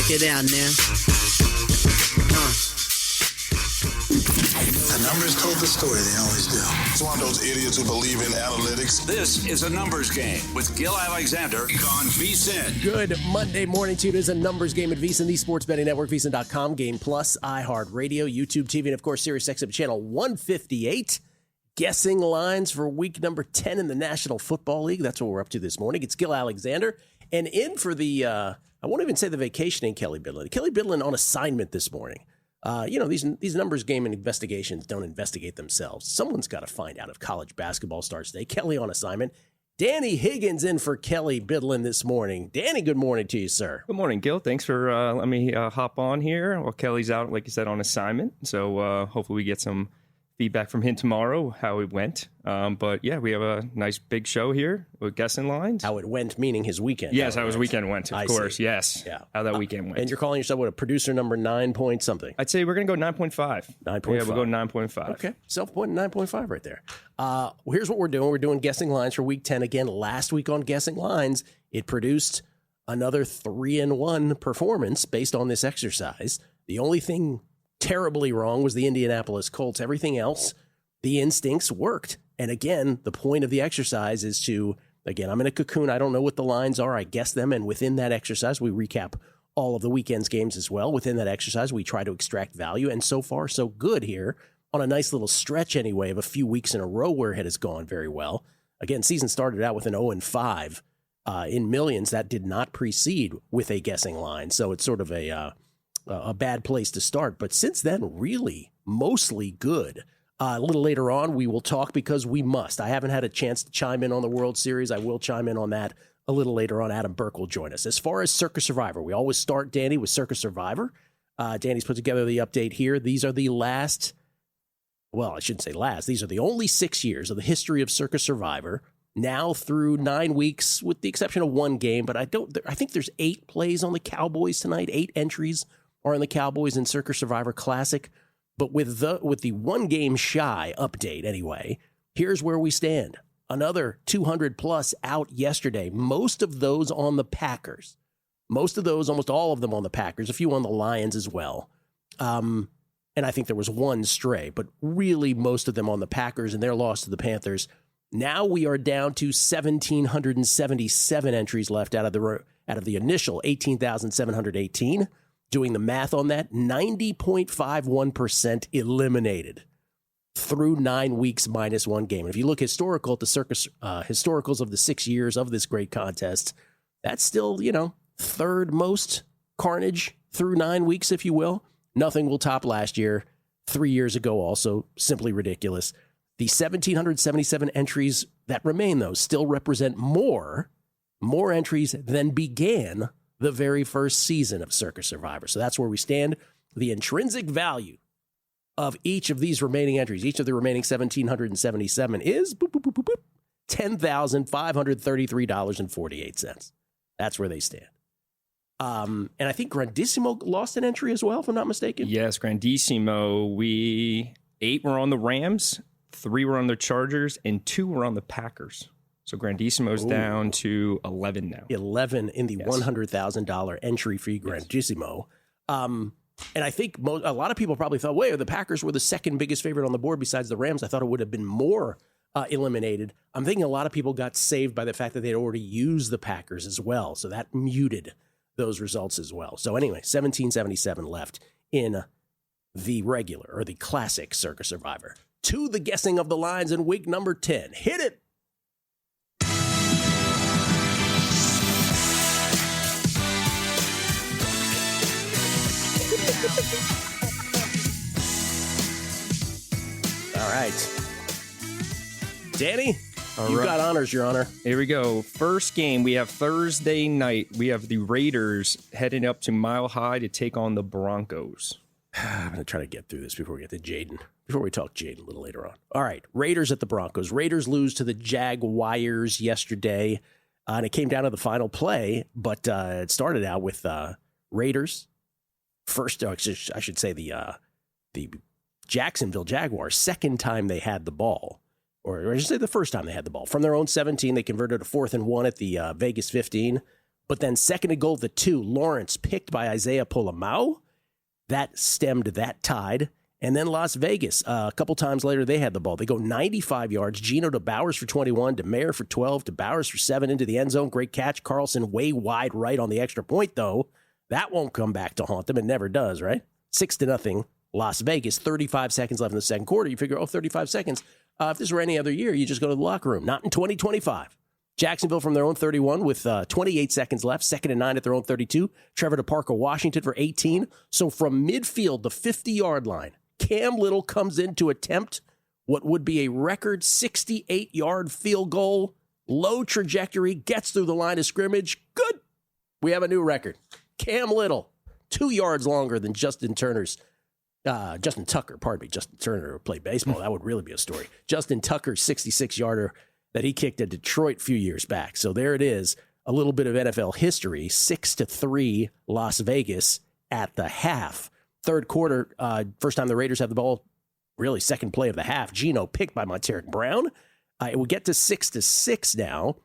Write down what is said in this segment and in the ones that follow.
Break it down now. The numbers told the story, they always do. It's one of those idiots who believe in analytics. This is a numbers game with Gill Alexander on VSiN. Good Monday morning to you. It is a numbers game at VSiN, the sports betting network, VSiN.com, Game Plus, iHeartRadio, YouTube TV, and of course, SiriusXM channel 158. Guessing lines for week number 10 in the National Football League. That's what we're up to this morning. It's Gill Alexander. And in for the, I won't even say the vacationing Kelly Bidlin. Kelly Bidlin on assignment this morning. These numbers game and investigations don't investigate themselves. Someone's got to find out if college basketball starts today. Kelly on assignment. Danny Higgins in for Kelly Bidlin this morning. Danny, good morning to you, sir. Good morning, Gil. Thanks for letting me hop on here. Well, Kelly's out, like you said, on assignment. So hopefully we get some feedback from him tomorrow, how it went. But yeah, we have a nice big show here with guessing lines. How it went, meaning his weekend. Yes, how his weekend went, of course. See. Yes. Yeah. How that weekend went. And you're calling yourself, what, a producer number 9 point something? I'd say we're going to go 9.5. 9.5. Yeah, we'll go 9.5. Okay. Self-point 9.5 right there. Here's what we're doing. We're doing guessing lines for week 10. Again, last week on guessing lines, it produced another 3-1 performance based on this exercise. The only thing terribly wrong was the Indianapolis Colts. Everything else, the instincts worked. And again, the point of the exercise is to, again, I'm in a cocoon. I don't know what the lines are. I guess them. And within that exercise, we recap all of the weekend's games as well. Within that exercise, we try to extract value. And so far, so good here on a nice little stretch anyway of a few weeks in a row where it has gone very well. Again, season started out with an 0-5 in millions. That did not precede with a guessing line. So it's sort of a bad place to start. But since then, really mostly good. A little later on, we will talk because we must. I haven't had a chance to chime in on the World Series. I will chime in on that a little later on. Adam Burke will join us. As far as Circa Survivor, we always start, Danny, with Circa Survivor. Danny's put together the update here. These are the last, well, I shouldn't say last. These are the only 6 years of the history of Circa Survivor, now through 9 weeks, with the exception of one game. But I think there's 8 plays on the Cowboys tonight. 8 entries are on the Cowboys in Circa Survivor Classic. But with the one game shy update anyway, here's where we stand. Another 200 plus out yesterday. Most of those on the Packers. Most of those, almost all of them on the Packers. A few on the Lions as well. And I think there was one stray, but really most of them on the Packers and their loss to the Panthers. Now we are down to 1,777 entries left out of the initial 18,718. Doing the math on that, 90.51% eliminated through 9 weeks minus one game. And if you look historical at the historicals of the 6 years of this great contest, that's still, third most carnage through 9 weeks, if you will. Nothing will top last year. 3 years ago also, simply ridiculous. The 1,777 entries that remain, though, still represent more entries than began the very first season of Circa Survivor. So that's where we stand. The intrinsic value of each of these remaining entries, each of the remaining 1,777 is $10,533.48. That's where they stand. And I think Grandissimo lost an entry as well, if I'm not mistaken. Yes, Grandissimo. 8 were on the Rams, 3 were on the Chargers, and 2 were on the Packers. So Grandissimo's down to 11 now. 11 in the $100,000 entry fee Grandissimo. And I think a lot of people probably thought, wait, the Packers were the second biggest favorite on the board besides the Rams. I thought it would have been more eliminated. I'm thinking a lot of people got saved by the fact that they'd already used the Packers as well. So that muted those results as well. So anyway, 1,777 left in the regular or the classic Circa Survivor. To the guessing of the lines in week number 10. Hit it. All right. Danny, you got honors, Your Honor. Here we go. First game, we have Thursday night. We have the Raiders heading up to Mile High to take on the Broncos. I'm going to try to get through this before we get to Jaden. Before we talk Jaden a little later on. All right. Raiders at the Broncos. Raiders lose to the Jaguars yesterday. And it came down to the final play, but it started out with Raiders. First, I should say the Jacksonville Jaguars, second time they had the ball. Or I should say the first time they had the ball. From their own 17, they converted a 4th and 1 at the Vegas 15. But then second and goal, the 2, Lawrence picked by Isaiah Polamau. That stemmed that tide. And then Las Vegas, a couple times later, they had the ball. They go 95 yards. Gino to Bowers for 21, to Mayer for 12, to Bowers for 7 into the end zone. Great catch. Carlson way wide right on the extra point, though. That won't come back to haunt them. It never does, right? 6-0, Las Vegas. 35 seconds left in the second quarter. You figure, 35 seconds. If this were any other year, you just go to the locker room. Not in 2025. Jacksonville from their own 31 with 28 seconds left. 2nd and 9 at their own 32. Trevor DeParker, Washington for 18. So from midfield, the 50-yard line, Cam Little comes in to attempt what would be a record 68-yard field goal. Low trajectory, gets through the line of scrimmage. Good. We have a new record. Cam Little, 2 yards longer than Justin Tucker, Justin Turner played baseball. That would really be a story. Justin Tucker's 66-yarder that he kicked at Detroit a few years back. So there it is, a little bit of NFL history. 6-3 Las Vegas at the half. Third quarter, first time the Raiders have the ball, really second play of the half. Gino picked by Monteric Brown. It will get to 6-6 now.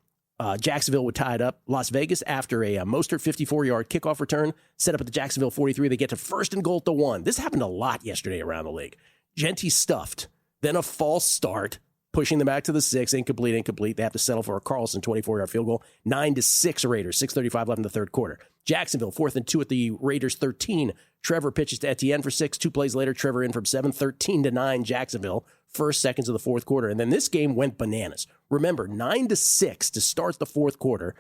Jacksonville would tie it up. Las Vegas, after a Mostert 54-yard kickoff return, set up at the Jacksonville 43. They get to first and goal at the 1. This happened a lot yesterday around the league. Genty stuffed, then a false start, pushing them back to the 6. Incomplete. They have to settle for a Carlson 24-yard field goal. 9-6 Raiders. 6:35 left in the third quarter. Jacksonville, 4th and 2 at the Raiders 13. Trevor pitches to Etienne for 6. 2 plays later, Trevor in from 7. 13-9 Jacksonville. First seconds of the fourth quarter. And then this game went bananas. Remember, 9-6 to start the fourth quarter.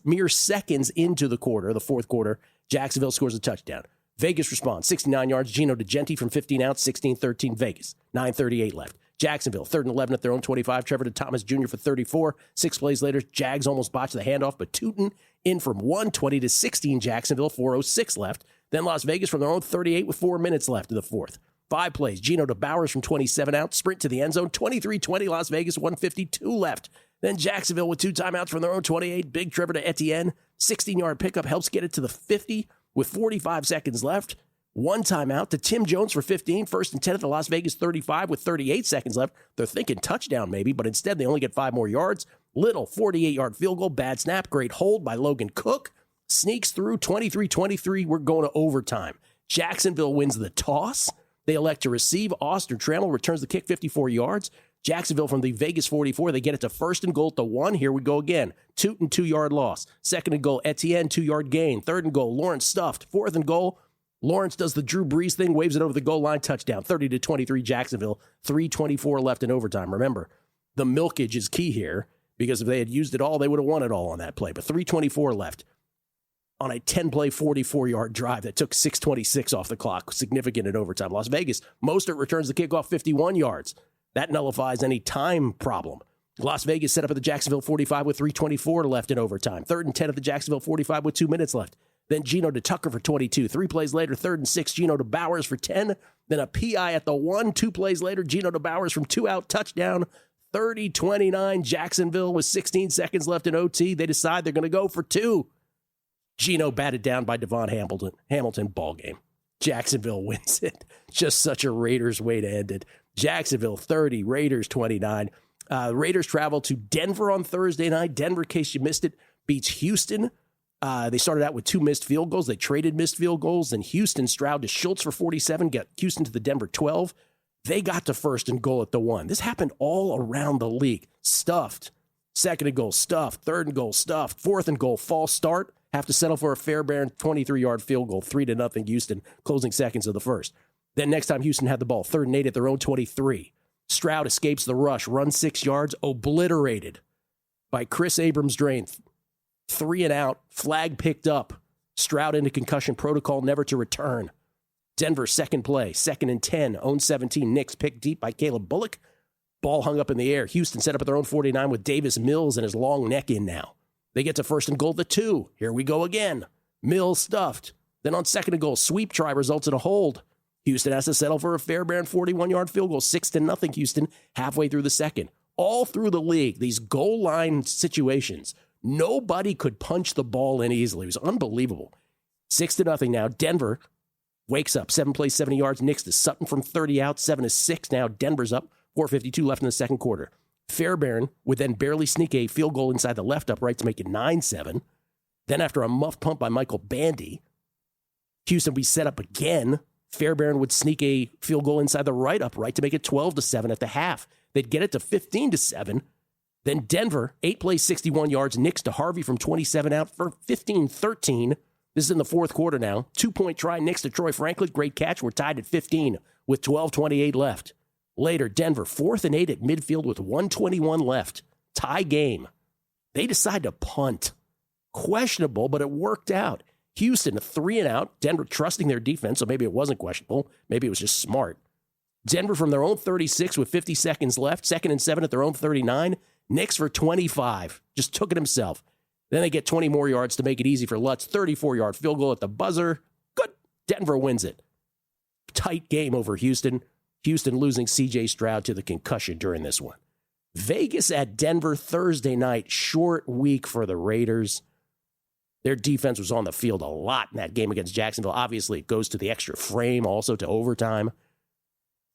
Mere seconds into the fourth quarter, Jacksonville scores a touchdown. Vegas responds, 69 yards. Gino to Genty from 15 out, 16-13 Vegas. 9:38 left. Jacksonville, 3rd and 11 at their own 25. Trevor to Thomas Jr. for 34. 6 plays later, Jags almost botched the handoff, but Tootin in from 1:20-16 Jacksonville, 4:06 left. Then Las Vegas from their own 38 with 4 minutes left in the fourth. 5 plays, Gino to Bowers from 27 out, sprint to the end zone, 23-20 Las Vegas, 1:52 left. Then Jacksonville with 2 timeouts from their own 28. Big Trevor to Etienne, 16-yard pickup, helps get it to the 50 with 45 seconds left. 1 timeout to Tim Jones for 15, 1st and 10 at the Las Vegas 35 with 38 seconds left. They're thinking touchdown maybe, but instead they only get 5 more yards. Little 48-yard field goal, bad snap, great hold by Logan Cook. Sneaks through 23-23. We're going to overtime. Jacksonville wins the toss. They elect to receive. Austin Trammell returns the kick 54 yards. Jacksonville from the Vegas 44. They get it to first and goal at the 1. Here we go again. Tootin 2-yard loss. 2nd and goal, Etienne 2-yard gain. 3rd and goal, Lawrence stuffed. 4th and goal, Lawrence does the Drew Brees thing, waves it over the goal line, touchdown. 30-23 Jacksonville. 3:24 left in overtime. Remember, the milkage is key here because if they had used it all, they would have won it all on that play. But 3:24 left on a 10-play, 44-yard drive that took 6:26 off the clock. Significant in overtime. Las Vegas, Mostert returns the kickoff 51 yards. That nullifies any time problem. Las Vegas set up at the Jacksonville 45 with 3:24 left in overtime. 3rd and 10 at the Jacksonville 45 with 2 minutes left. Then Gino to Tucker for 22. 3 plays later, 3rd and 6, Gino to Bowers for 10. Then a PI at the 1. 2 plays later, Gino to Bowers from 2 out, touchdown. 30-29 Jacksonville with 16 seconds left in OT. They decide they're going to go for 2. Gino batted down by Devon Hamilton, ball game. Jacksonville wins it. Just such a Raiders way to end it. Jacksonville 30, Raiders 29. Raiders travel to Denver on Thursday night. Denver, in case you missed it, beats Houston. They started out with 2 missed field goals. They traded missed field goals. Then Houston, Stroud to Schultz for 47, got Houston to the Denver 12. They got to first and goal at the 1. This happened all around the league. Stuffed. 2nd and goal, stuffed. 3rd and goal, stuffed. 4th and goal, false start. Have to settle for a Fairbairn 23-yard field goal, 3-0 Houston, closing seconds of the first. Then next time Houston had the ball, 3rd and 8 at their own 23. Stroud escapes the rush, runs 6 yards, obliterated by Chris Abrams-Drain. 3 and out, flag picked up. Stroud into concussion protocol, never to return. Denver, 2nd play, 2nd and 10, own 17. Knicks picked deep by Caleb Bullock. Ball hung up in the air. Houston set up at their own 49 with Davis Mills and his long neck in now. They get to first and goal, the 2. Here we go again. Mills stuffed. Then on 2nd and goal, sweep try results in a hold. Houston has to settle for a Fairbairn 41-yard field goal, 6-0 Houston, halfway through the second. All through the league, these goal line situations, nobody could punch the ball in easily. It was unbelievable. 6-0 now. Denver wakes up. 7 plays, 70 yards. Knicks to Sutton from 30 out. 7-6 now. Denver's up. 4:52 left in the second quarter. Fairbairn would then barely sneak a field goal inside the left upright to make it 9-7. Then after a muff punt by Michael Bandy, Houston would be set up again. Fairbairn would sneak a field goal inside the right upright to make it 12-7 at the half. They'd get it to 15-7. Then Denver, 8 plays, 61 yards. Nix to Harvey from 27 out for 15-13. This is in the fourth quarter now. 2-point try, Nix to Troy Franklin. Great catch. We're tied at 15 with 12:28 left. Later, Denver, 4th and 8 at midfield with 1:21 left. Tie game. They decide to punt. Questionable, but it worked out. Houston, a 3 and out. Denver trusting their defense, so maybe it wasn't questionable. Maybe it was just smart. Denver from their own 36 with 50 seconds left. 2nd and 7 at their own 39. Nix for 25. Just took it himself. Then they get 20 more yards to make it easy for Lutz. 34-yard field goal at the buzzer. Good. Denver wins it. Tight game over Houston. Houston losing C.J. Stroud to the concussion during this one. Vegas at Denver Thursday night. Short week for the Raiders. Their defense was on the field a lot in that game against Jacksonville. Obviously, it goes to the extra frame, also to overtime.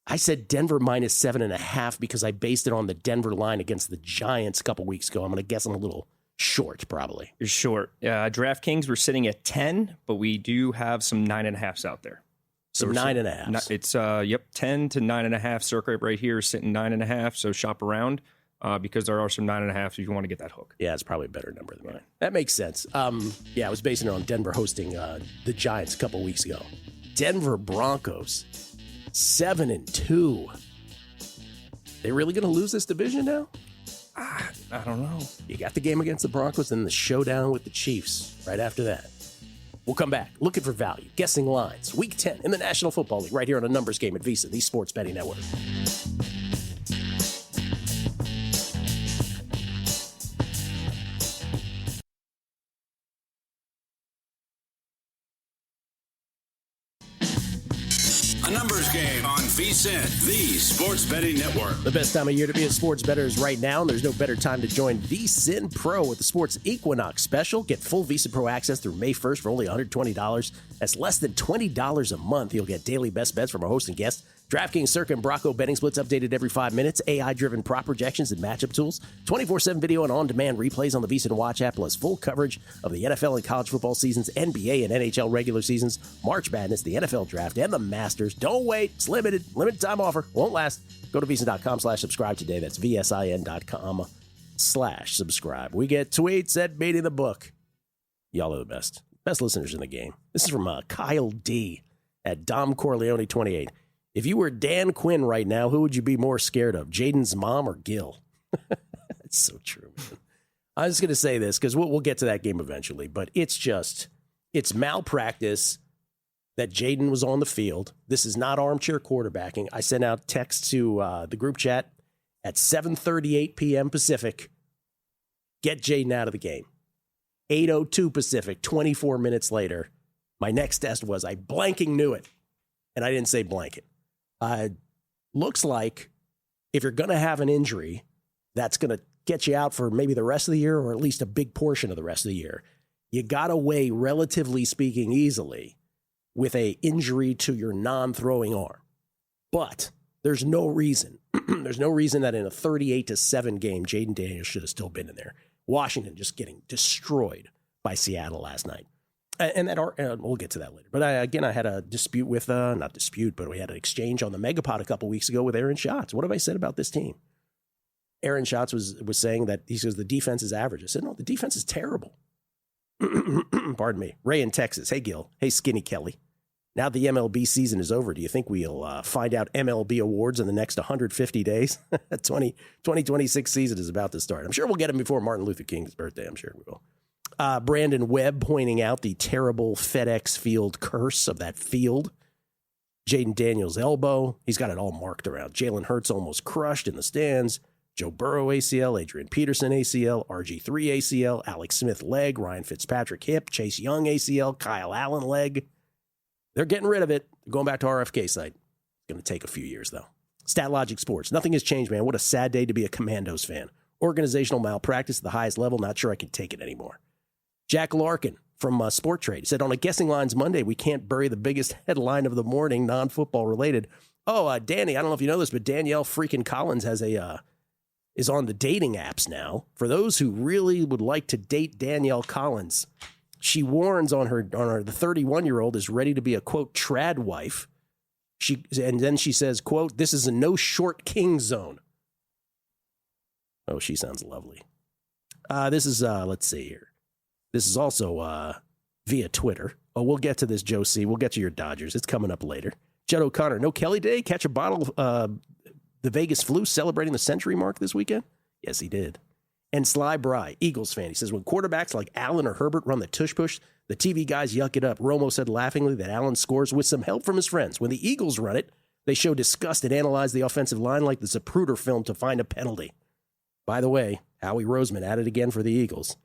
I said Denver minus 7.5 because I based it on the Denver line against the Giants a couple weeks ago. I'm going to guess I'm a little short, probably. You're short. DraftKings, we're sitting at 10, but we do have some 9.5s out there. Some 9.5s. It's 10 to 9.5 circa right here, sitting 9.5. So shop around because there are some 9.5 if you want to get that hook. Yeah, it's probably a better number than mine. That makes sense. I was basing it on Denver hosting the Giants a couple weeks ago. Denver Broncos, 7-2. They really going to lose this division now? I don't know. You got the game against the Broncos and the showdown with the Chiefs right after that. We'll come back looking for value, guessing lines. Week 10 in the National Football League right here on a numbers game at VSiN, the Sports Betting Network. A numbers game on VSiN, the Sports Betting Network. The best time of year to be a sports bettor is right now, and there's no better time to join VSiN Pro with the Sports Equinox Special. Get full VSiN Pro access through May 1st for only $120. That's less than $20 a month. You'll get daily best bets from our host and guests. DraftKings, Circa, and Bracco betting splits updated every 5 minutes. AI-driven prop projections and matchup tools. 24/7 video and on-demand replays on the VSiN Watch app, plus full coverage of the NFL and college football seasons, NBA and NHL regular seasons, March Madness, the NFL Draft, and the Masters. Don't wait. It's limited. Limited time offer. Won't last. Go to VSiN.com/subscribe today. That's VSIN.com/subscribe. We get tweets at Beating the Book. Y'all are the best. Best listeners in the game. This is from Kyle D. at Dom Corleone 28. If you were Dan Quinn right now, who would you be more scared of, Jaden's mom or Gill? That's so true, man. I was going to say this because we'll get to that game eventually, but it's malpractice that Jaden was on the field. This is not armchair quarterbacking. I sent out text to the group chat at 7:38 p.m. Pacific. Get Jaden out of the game. 8:02 Pacific, 24 minutes later. My next test was I blanking knew it, and I didn't say blanket. Looks like if you're going to have an injury that's going to get you out for maybe the rest of the year or at least a big portion of the rest of the year, you got away, relatively speaking, easily with a injury to your non-throwing arm. But there's no reason. There's no reason that in a 38-7 game, Jaden Daniels should have still been in there. Washington just getting destroyed by Seattle last night. And that we'll get to that later. But I had a dispute with, not dispute, but we had an exchange on the Megapod a couple weeks ago with Aaron Schatz. What have I said about this team? Aaron Schatz was saying that he says the defense is average. I said, no, the defense is terrible. Pardon me. Ray in Texas. Hey, Gill. Hey, Skinny Kelly. Now the MLB season is over. Do you think we'll find out MLB awards in the next 150 days? 2026 season is about to start. I'm sure we'll get them before Martin Luther King's birthday. I'm sure we will. Brandon Webb pointing out the terrible FedEx Field curse of that field. Jaden Daniels' elbow. He's got it all marked around. Jalen Hurts almost crushed in the stands. Joe Burrow ACL, Adrian Peterson ACL, RG3 ACL, Alex Smith leg, Ryan Fitzpatrick hip, Chase Young ACL, Kyle Allen leg. They're getting rid of it. They're going back to RFK site. It's going to take a few years, though. StatLogic Sports. Nothing has changed, man. What a sad day to be a Commandos fan. Organizational malpractice at the highest level. Not sure I can take it anymore. Jack Larkin from Sport Trade said, on a Guessing Lines Monday, we can't bury the biggest headline of the morning, non-football related. Oh, Danny, I don't know if you know this, but Danielle freaking Collins has is on the dating apps now. For those who really would like to date Danielle Collins, She warns on her the 31-year-old is ready to be a, quote, trad wife. And then she says, quote, this is a no short king zone. Oh, she sounds lovely. This is, let's see here. This is also via Twitter. Oh, we'll get to this, Joe C. We'll get to your Dodgers. It's coming up later. Judd O'Connor, no Kelly Day? Catch a bottle of the Vegas flu celebrating the century mark this weekend? Yes, he did. And Sly Bry, Eagles fan, he says, when quarterbacks like Allen or Herbert run the tush push, the TV guys yuck it up. Romo said laughingly that Allen scores with some help from his friends. When the Eagles run it, they show disgust and analyze the offensive line like the Zapruder film to find a penalty. By the way, Howie Roseman at it again for the Eagles.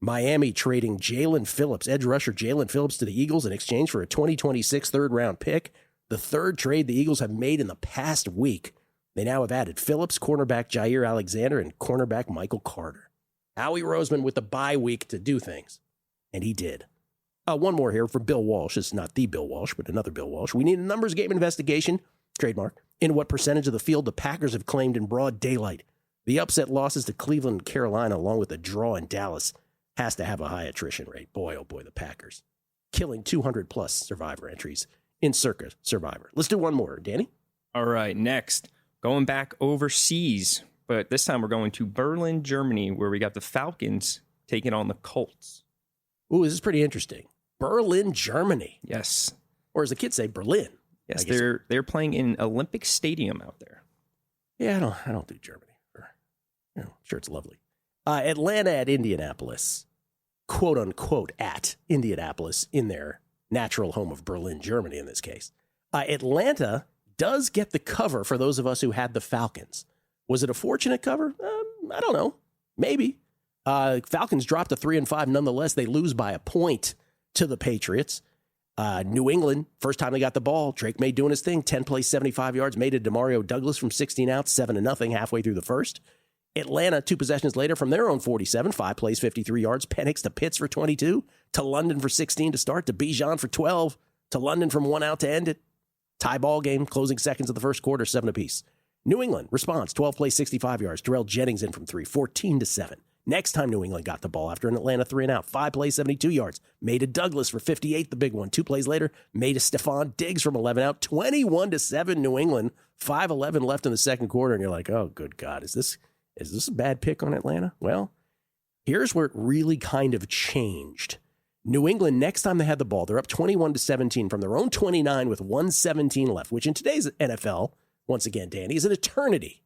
Miami trading Jalen Phillips, edge rusher Jalen Phillips to the Eagles in exchange for a 2026 third-round pick. The third trade the Eagles have made in the past week. They now have added Phillips, cornerback Jair Alexander, and cornerback Michael Carter. Howie Roseman with the bye week to do things. And he did. One more here for Bill Walsh. It's not the Bill Walsh, but another Bill Walsh. We need a numbers game investigation, trademark, in what percentage of the field the Packers have claimed in broad daylight. The upset losses to Cleveland and Carolina, along with the draw in Dallas, has to have a high attrition rate. Boy, oh boy, the Packers. Killing 200-plus Survivor entries in Circa Survivor. Let's do one more. Danny? All right, next. Going back overseas, but this time we're going to Berlin, Germany, where we got the Falcons taking on the Colts. Ooh, this is pretty interesting. Berlin, Germany. Yes. Or as the kids say, Berlin. Yes, they're playing in Olympic Stadium out there. Yeah, I don't do Germany. Sure, it's lovely. Atlanta at Indianapolis, quote unquote at Indianapolis, in their natural home of Berlin, Germany in this case. Atlanta does get the cover for those of us who had the Falcons. Was it a fortunate cover? I don't know. Maybe. Falcons dropped to 3-5. Nonetheless, they lose by a point to the Patriots. New England, first time they got the ball, Drake May doing his thing, 10 plays, 75 yards, made it DeMario Douglas from 16 outs, 7-0 halfway through the first. Atlanta, 2 possessions later from their own 47, 5 plays, 53 yards. Penix to Pitts for 22, to London for 16 to start, to Bijan for 12, to London from 1 out to end it. Tie ball game, closing seconds of the first quarter, 7 apiece. New England response, 12 plays, 65 yards. Darrell Jennings in from 3, 14-7. Next time New England got the ball after an Atlanta 3 and out, 5 plays, 72 yards. Made to Douglas for 58, the big one. 2 plays later, made to Stephon Diggs from 11 out, 21-7 New England. 5:11 left in the second quarter, and you're like, oh, good God, is this a bad pick on Atlanta? Well, here's where it really kind of changed. New England, next time they had the ball, they're up 21-17 from their own 29 with 1:17 left, which in today's NFL, once again, Danny, is an eternity.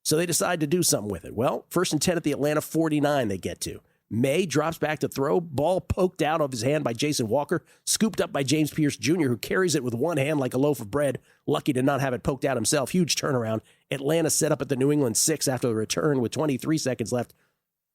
So they decide to do something with it. Well, 1st and 10 at the Atlanta 49 they get to. May drops back to throw, ball poked out of his hand by Jason Walker, scooped up by James Pierce Jr., who carries it with one hand like a loaf of bread, lucky to not have it poked out himself. Huge turnaround. Atlanta set up at the New England 6 after the return with 23 seconds left.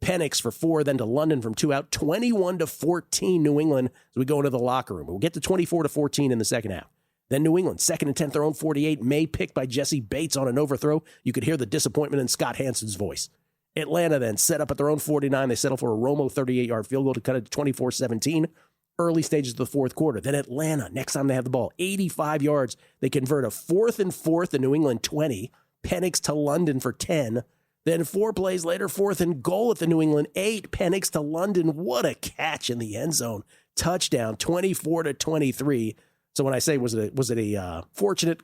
Penix for 4, then to London from 2 out, 21-14 New England as we go into the locker room. We'll get to 24-14 in the second half. Then New England, 2nd and 10, their own 48, May picked by Jesse Bates on an overthrow. You could hear the disappointment in Scott Hansen's voice. Atlanta then set up at their own 49. They settle for a Romo 38-yard field goal to cut it to 24-17. Early stages of the fourth quarter. Then Atlanta, next time they have the ball, 85 yards. They convert a 4th and 4 in New England 20. Penix to London for 10. Then 4 plays later, 4th and goal at the New England 8. Penix to London. What a catch in the end zone. Touchdown, 24-23. So when I say, was it a fortunate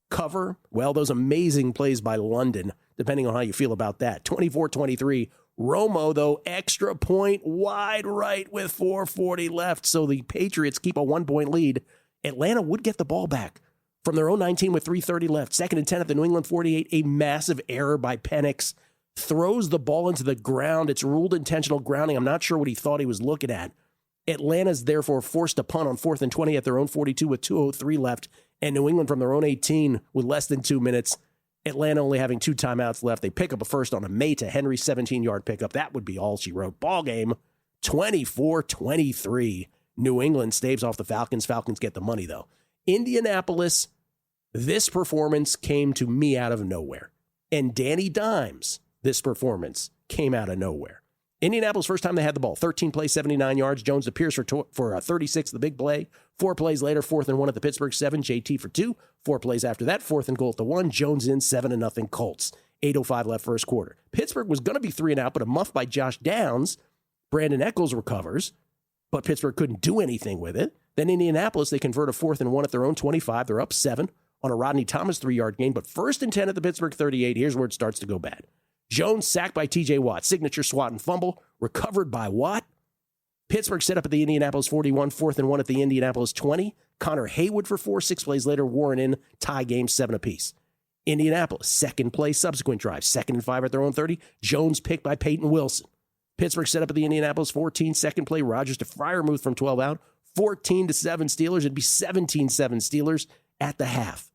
cover? Well, those amazing plays by London, depending on how you feel about that. 24-23. Romo, though, extra point wide right with 4:40 left. So the Patriots keep a 1-point lead. Atlanta would get the ball back from their own 19 with 3:30 left. 2nd and 10 at the New England 48. A massive error by Penix. Throws the ball into the ground. It's ruled intentional grounding. I'm not sure what he thought he was looking at. Atlanta's therefore forced to punt on 4th and 20 at their own 42 with 2:03 left. And New England from their own 18 with less than 2 minutes. Atlanta only having 2 timeouts left. They pick up a first on a May to Henry 17-yard pickup. That would be all she wrote. Ball game, 24-23. New England staves off the Falcons. Falcons get the money, though. Indianapolis, this performance came to me out of nowhere. And Danny Dimes, this performance came out of nowhere. Indianapolis, first time they had the ball, 13 plays, 79 yards. Jones to Pierce for 36, the big play. 4 plays later, 4th and 1 at the Pittsburgh 7. JT for 2. 4 plays after that, 4th and goal to 1. Jones in, 7-0 Colts. 8:05 left first quarter. Pittsburgh was going to be 3 and out, but a muff by Josh Downs. Brandon Echols recovers. but Pittsburgh couldn't do anything with it. Then Indianapolis, they convert a 4th and 1 at their own 25. They're up 7 on a Rodney Thomas 3-yard gain, but 1st and 10 at the Pittsburgh 38. Here's where it starts to go bad. Jones sacked by T.J. Watt. Signature swat and fumble. Recovered by Watt. Pittsburgh set up at the Indianapolis 41. 4th and 1 at the Indianapolis 20. Connor Haywood for 4. 6 plays later, Warren in. Tie game 7 apiece. Indianapolis, second play, subsequent drive. 2nd and 5 at their own 30. Jones picked by Peyton Wilson. Pittsburgh set up at the Indianapolis 14. Second play, Rodgers to Freiermuth from 12 out. 14-7 Steelers. It'd be 17-7 Steelers at the half.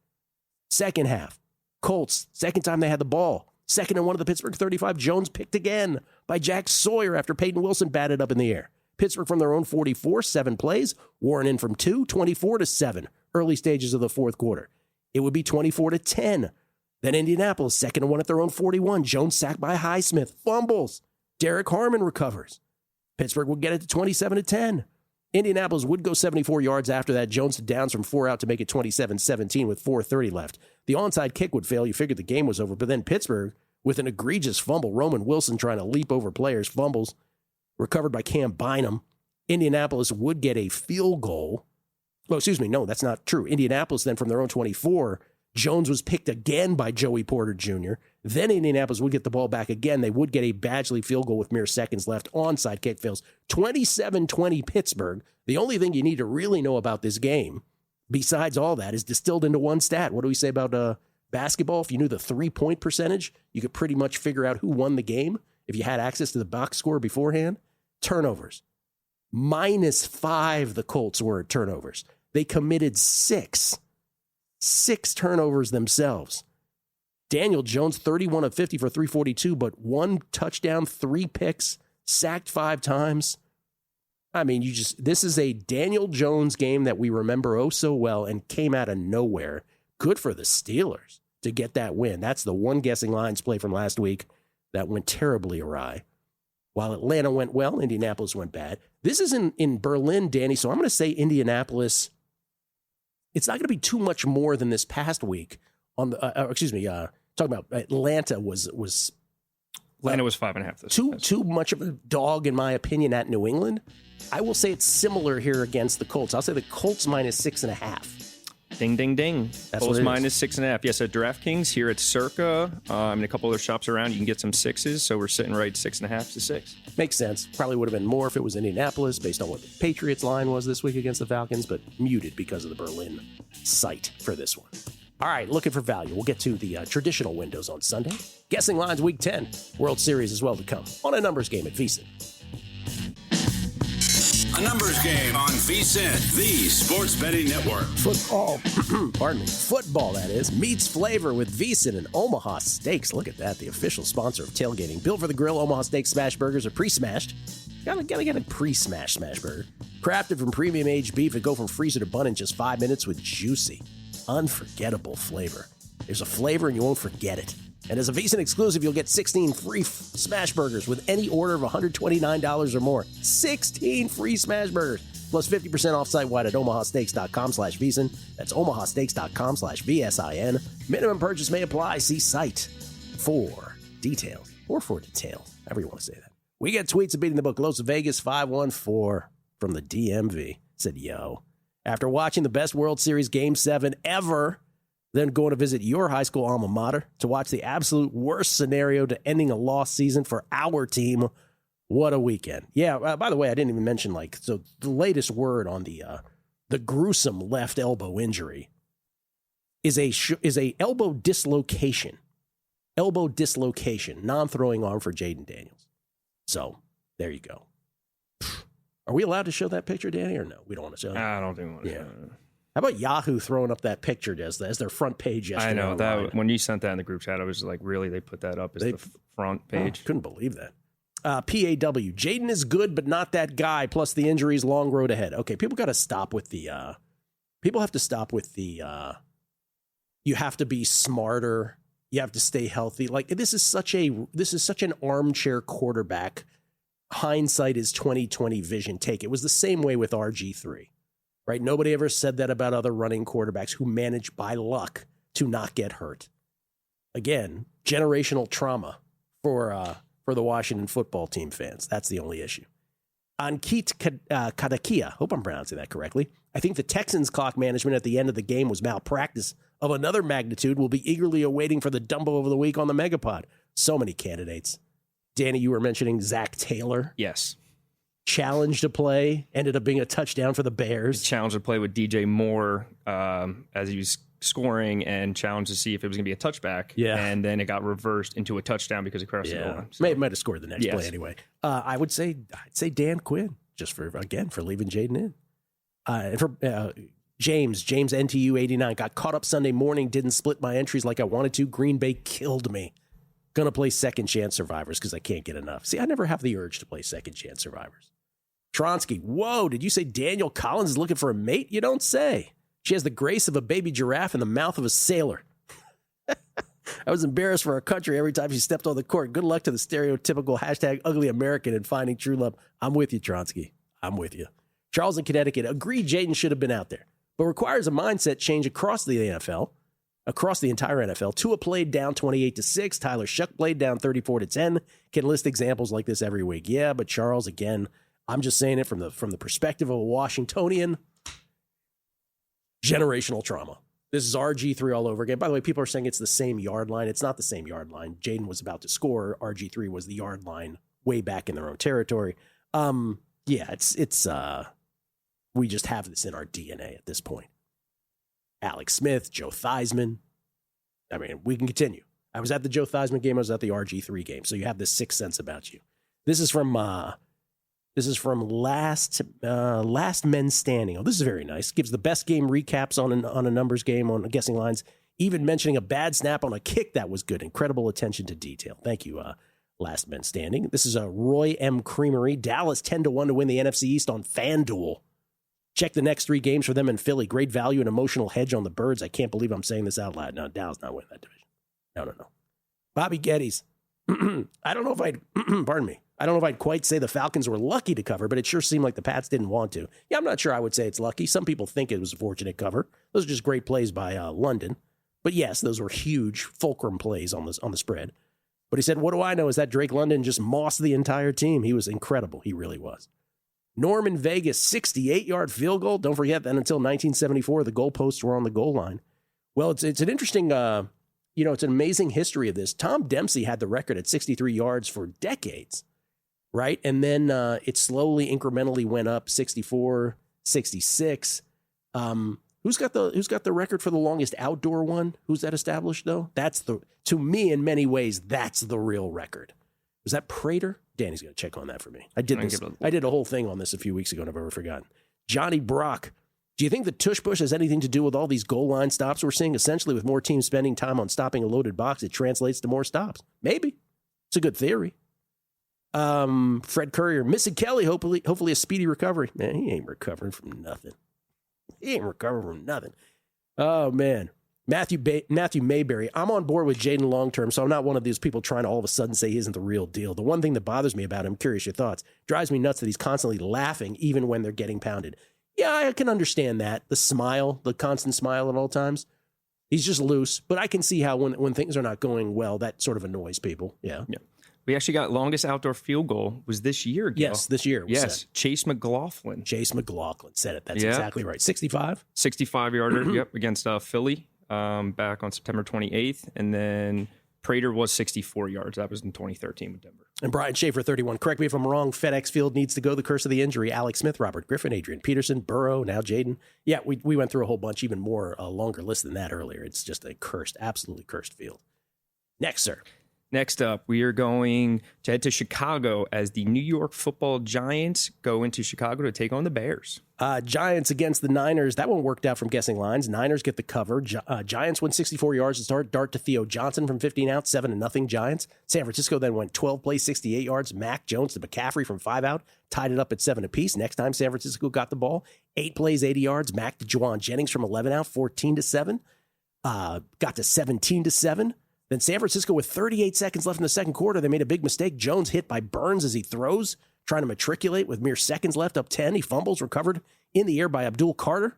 Second half, Colts, second time they had the ball. 2nd and 1 at the Pittsburgh 35. Jones picked again by Jack Sawyer after Peyton Wilson batted up in the air. Pittsburgh from their own 44, 7 plays. Warren in from 2, 24-7. Early stages of the fourth quarter. It would be 24-10. Then Indianapolis, 2nd and 1 at their own 41. Jones sacked by Highsmith. Fumbles. Derek Harmon recovers. Pittsburgh would get it to 27-10. Indianapolis would go 74 yards after that. Jones to downs from 4 out to make it 27-17 with 4:30 left. The onside kick would fail. You figured the game was over. But then Pittsburgh, with an egregious fumble, Roman Wilson trying to leap over players, fumbles, recovered by Cam Bynum. Indianapolis would get a field goal. Oh, excuse me. No, that's not true. Indianapolis then from their own 24, Jones was picked again by Joey Porter Jr. Then Indianapolis would get the ball back again. They would get a Badgley field goal with mere seconds left. Onside kick fails. 27-20 Pittsburgh. The only thing you need to really know about this game, besides all that, is distilled into one stat. What do we say about basketball? If you knew the 3-point percentage, you could pretty much figure out who won the game if you had access to the box score beforehand. Turnovers. -5 the Colts were at turnovers. They committed 6 turnovers themselves. Daniel Jones, 31 of 50 for 342, but 1 touchdown, 3 picks, sacked 5 times. I mean, this is a Daniel Jones game that we remember oh so well and came out of nowhere. Good for the Steelers to get that win. That's the one guessing lines play from last week that went terribly awry. While Atlanta went well, Indianapolis went bad. This is in Berlin, Danny, so I'm going to say Indianapolis. It's not going to be too much more than this past week. Talking about Atlanta was Atlanta was 5.5. Too much of a dog, in my opinion, at New England. I will say it's similar here against the Colts. I'll say the Colts -6.5. Ding, ding, ding. That's Colts what it is. -6.5. Yes, at DraftKings here at Circa and a couple other shops around, you can get some 6s. So we're sitting right 6.5 to 6. Makes sense. Probably would have been more if it was Indianapolis, based on what the Patriots line was this week against the Falcons, but muted because of the Berlin site for this one. All right, looking for value. We'll get to the traditional windows on Sunday. Guessing lines week 10. World Series as well to come on a numbers game at VSiN. A numbers game on VSiN, the sports betting network. Football, pardon me, football that is, meets flavor with VSiN and Omaha Steaks. Look at that, the official sponsor of tailgating. Built for the grill, Omaha Steaks smash burgers are pre-smashed. Gotta get a pre-smashed smash burger. Crafted from premium aged beef and go from freezer to bun in just 5 minutes with juicy, unforgettable flavor. There's a flavor and you won't forget it. And as a VSiN exclusive, you'll get 16 free smash burgers with any order of $129 or more. 16 free smash burgers, plus 50% off site-wide at omahasteaks.com/VSiN. That's omahasteaks.com/VSIN. Minimum purchase may apply. See site for details, or for detail, however you want to say that. We get tweets of beating the book. Los Vegas 514 from the DMV said, yo, after watching the best World Series Game 7 ever, then going to visit your high school alma mater to watch the absolute worst scenario to ending a lost season for our team. What a weekend. Yeah, by the way, I didn't even mention, so the latest word on the gruesome left elbow injury is a elbow dislocation. Elbow dislocation, non-throwing arm for Jaden Daniels. So, there you go. Are we allowed to show that picture, Danny, or no? We don't want to show that. I don't think we want to show it. How about Yahoo throwing up that picture as their front page yesterday? I know online? that when you sent that in the group chat, I was like, really? They put that up as the front page? Couldn't believe that. PAW, Jaden is good, but not that guy. Plus the injuries, long road ahead. Okay, people got to stop with the. People have to stop with the. You have to be smarter. You have to stay healthy. This is such an armchair quarterback. Hindsight is 20/20 vision take. It was the same way with RG3. Right? Nobody ever said that about other running quarterbacks who managed by luck to not get hurt. Again, generational trauma for the Washington football team fans. That's the only issue. Ankit Kadakia, hope I'm pronouncing that correctly. I think the Texans' clock management at the end of the game was malpractice of another magnitude. Will be eagerly awaiting for the Dumbo of the week on the Megapod. So many candidates. Danny, you were mentioning Zach Taylor. Yes. Challenge to play, ended up being a touchdown for the Bears. Challenge to play with DJ Moore as he was scoring, and challenged to see if it was going to be a touchback. Yeah. And then it got reversed into a touchdown because he crossed the goal line. So. Might have scored the next play anyway. I'd say Dan Quinn, just for leaving Jaden in. And for James NTU 89 got caught up Sunday morning, didn't split my entries like I wanted to. Green Bay killed me. Gonna play second chance survivors because I can't get enough. See, I never have the urge to play second chance survivors. Tronsky, whoa, did you say Daniel Collins is looking for a mate? You don't say. She has the grace of a baby giraffe and the mouth of a sailor. I was embarrassed for our country every time she stepped on the court. Good luck to the stereotypical hashtag ugly American in finding true love. I'm with you, Tronsky. I'm with you. Charles in Connecticut, agreed Jaden should have been out there, but requires a mindset change across the NFL, across the entire NFL. Tua played down 28-6. Tyler Shuck played down 34-10. Can list examples like this every week. Yeah, but Charles, again, I'm just saying it from the perspective of a Washingtonian. Generational trauma. This is RG3 all over again. By the way, people are saying it's the same yard line. It's not the same yard line. Jaden was about to score. RG3 was the yard line way back in their own territory. Yeah, it's we just have this in our DNA at this point. Alex Smith, Joe Theismann. I mean, we can continue. I was at the Joe Theismann game. I was at the RG3 game. So you have this sixth sense about you. This is from Last Men Standing. Oh, this is very nice. Gives the best game recaps on a numbers game on Guessing Lines. Even mentioning a bad snap on a kick that was good. Incredible attention to detail. Thank you, Last Men Standing. This is a Roy M. Creamery. Dallas 10-1 to win the NFC East on FanDuel. Check the next 3 games for them in Philly. Great value and emotional hedge on the Birds. I can't believe I'm saying this out loud. No, Dallas not winning that division. No. Bobby Geddes. I don't know if I'd, pardon me. I don't know if I'd quite say the Falcons were lucky to cover, but it sure seemed like the Pats didn't want to. Yeah, I'm not sure I would say it's lucky. Some people think it was a fortunate cover. Those are just great plays by London. But yes, those were huge fulcrum plays on the spread. But he said, what do I know is that Drake London just mossed the entire team. He was incredible. He really was. Norman Vegas, 68-yard field goal. Don't forget that until 1974, the goalposts were on the goal line. Well, it's an interesting, it's an amazing history of this. Tom Dempsey had the record at 63 yards for decades, right? And then it slowly, incrementally went up, 64, 66. Who's got the record for the longest outdoor one? Who's that established, though? To me, in many ways, that's the real record. Was that Prater? Danny's going to check on that for me. I did a whole thing on this a few weeks ago, and I've ever forgotten. Johnny Brock. Do you think the tush push has anything to do with all these goal line stops we're seeing? Essentially, with more teams spending time on stopping a loaded box, it translates to more stops. Maybe. It's a good theory. Fred Courier. Missy Kelly, hopefully a speedy recovery. Man, he ain't recovering from nothing. Oh, man. Matthew Mayberry. I'm on board with Jaden long-term, so I'm not one of these people trying to all of a sudden say he isn't the real deal. The one thing that bothers me about him, curious your thoughts, drives me nuts that he's constantly laughing even when they're getting pounded. Yeah, I can understand that. The smile, the constant smile at all times. He's just loose, but I can see how when things are not going well, that sort of annoys people. Yeah. We actually got longest outdoor field goal was this year, Gill. Yes, this year. Yes, Chase McLaughlin. Chase McLaughlin said it. That's exactly right. 65? 65-yarder, yep, against Philly back on September 28th. And then Prater was 64 yards. That was in 2013 with Denver. And Brian Schaefer, 31. Correct me if I'm wrong. FedEx Field needs to go. The curse of the injury. Alex Smith, Robert Griffin, Adrian Peterson, Burrow, now Jaden. Yeah, we went through a whole bunch, even more, a longer list than that earlier. It's just a absolutely cursed field. Next, sir. Next up, we are going to head to Chicago as the New York Football Giants go into Chicago to take on the Bears. Giants against the Niners. That one worked out from Guessing Lines. Niners get the cover. Giants win 64 yards to start. Dart to Theo Johnson from 15 out, 7-0 Giants. San Francisco then went 12 plays, 68 yards. Mac Jones to McCaffrey from 5 out, tied it up at 7 apiece. Next time San Francisco got the ball, 8 plays, 80 yards. Mac to Juwan Jennings from 11 out, 14-7. Got to 17-7. Then San Francisco with 38 seconds left in the second quarter. They made a big mistake. Jones hit by Burns as he throws, trying to matriculate with mere seconds left, up 10. He fumbles, recovered in the air by Abdul Carter.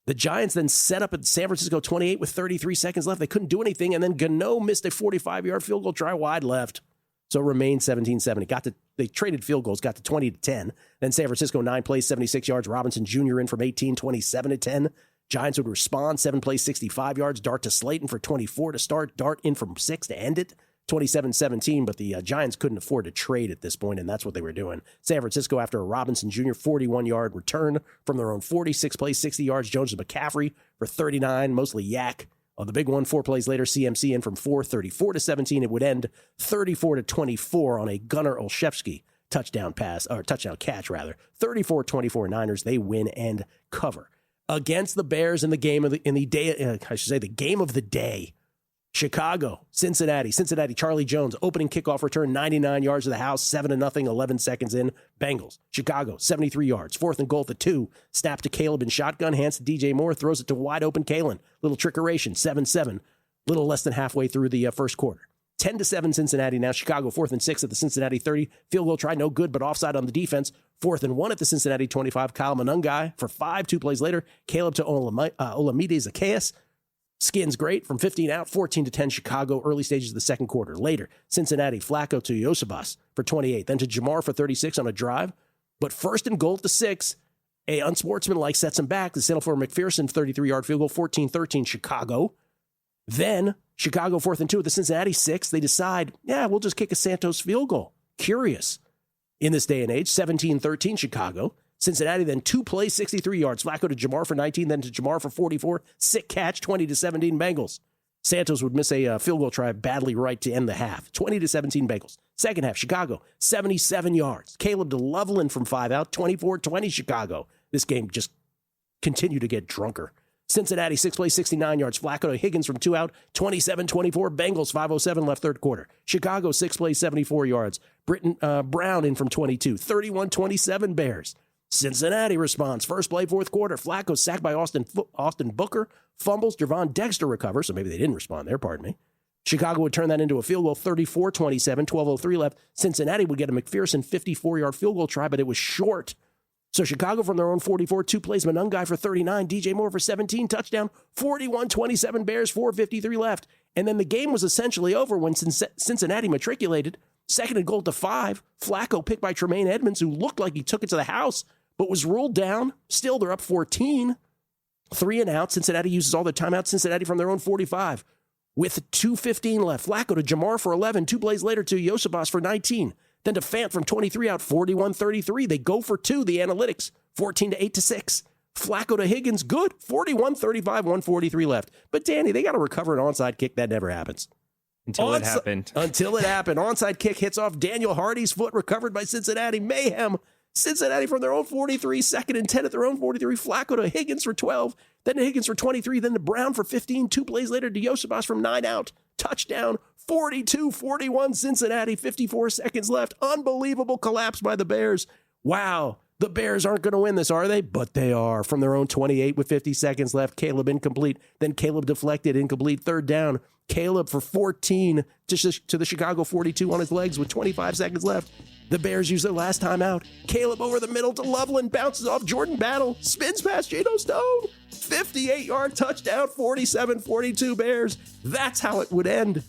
The Giants then set up at San Francisco 28 with 33 seconds left. They couldn't do anything, and then Gano missed a 45-yard field goal try wide left. So it remained 17-7. They traded field goals, got to 20-10. Then San Francisco, 9 plays, 76 yards. Robinson Jr. in from 18, 27-10. Giants would respond, 7 plays, 65 yards. Dart to Slayton for 24 to start. Dart in from 6 to end it, 27-17. But the Giants couldn't afford to trade at this point, and that's what they were doing. San Francisco, after a Robinson Jr. 41-yard return from their own 46 plays, 60 yards. Jones to McCaffrey for 39, mostly yak. On the big one, 4 plays later, CMC in from 4, 34-17. It would end 34-24 on a Gunnar Olszewski touchdown catch, 34-24 Niners. They win and cover. Against the Bears in the game of the game of the day. Chicago, Cincinnati, Charlie Jones, opening kickoff return, 99 yards to the house, 7-0, 11 seconds in. Bengals, Chicago, 73 yards, 4th and goal at the 2. Snap to Caleb in shotgun, hands to DJ Moore, throws it to wide open Kalen. Little trickeration, 7-7, little less than halfway through the first quarter. 10-7 Cincinnati now. Chicago 4th and 6 at the Cincinnati 30. Field goal try, no good, but offside on the defense. 4th and 1 at the Cincinnati 25. Kyle Monangai for 5, 2 plays later. Caleb to Olamide Zacchaeus. Skins great from 15 out, 14-10 Chicago, early stages of the second quarter. Later, Cincinnati, Flacco to Yosebas for 28, then to Jamar for 36 on a drive. But 1st and goal at the 6, a unsportsmanlike sets him back. The settle for McPherson, 33-yard field goal, 14-13 Chicago. Then Chicago 4th and 2 at the Cincinnati 6. They decide, we'll just kick a Santos field goal. Curious. In this day and age, 17-13 Chicago. Cincinnati then 2 plays, 63 yards. Flacco to Jamar for 19, then to Jamar for 44. Sick catch, 20-17 Bengals. Santos would miss a field goal try badly right to end the half. 20-17 Bengals. Second half, Chicago, 77 yards. Caleb to Loveland from 5 out, 24-20 Chicago. This game just continued to get drunker. Cincinnati, 6 plays, 69 yards. Flacco to Higgins from 2 out, 27-24 Bengals, 5:07 left third quarter. Chicago, 6 plays, 74 yards. Brown in from 22, 31-27 Bears. Cincinnati responds. First play, fourth quarter. Flacco sacked by Austin Booker. Fumbles. Jervon Dexter recovers. So maybe they didn't respond there, pardon me. Chicago would turn that into a field goal, 34-27, 12:03 left. Cincinnati would get a McPherson 54-yard field goal try, but it was short. So Chicago from their own 44, 2 plays, Monangai for 39, DJ Moore for 17, touchdown, 41-27 Bears, 4:53 left. And then the game was essentially over when Cincinnati matriculated. 2nd and goal to 5. Flacco picked by Tremaine Edmonds, who looked like he took it to the house, but was ruled down. Still, they're up 14. 3 and out. Cincinnati uses all their timeouts. Cincinnati from their own 45. With 2:15 left. Flacco to Jamar for 11. 2 plays later to Yosebas for 19. Then to Fant from 23 out, 41-33. They go for 2, the analytics. 14-8-6. Flacco to Higgins, good. 41-35, 143 left. But Danny, they got to recover an onside kick. That never happens. Until it happened. Until it happened. Onside kick hits off Daniel Hardy's foot, recovered by Cincinnati. Mayhem. Cincinnati from their own 43, 2nd and 10 at their own 43. Flacco to Higgins for 12, then to Higgins for 23, then to Brown for 15. 2 plays later to Yosebas from 9 out. Touchdown, 42-41 Cincinnati, 54 seconds left. Unbelievable collapse by the Bears. Wow. The Bears aren't going to win this, are they? But they are. From their own 28 with 50 seconds left. Caleb incomplete. Then Caleb deflected, incomplete. 3rd down. Caleb for 14 to the Chicago 42 on his legs with 25 seconds left. The Bears use their last time out. Caleb over the middle to Loveland, bounces off Jordan Battle, spins past Geno Stone. 58-yard touchdown, 47-42 Bears. That's how it would end.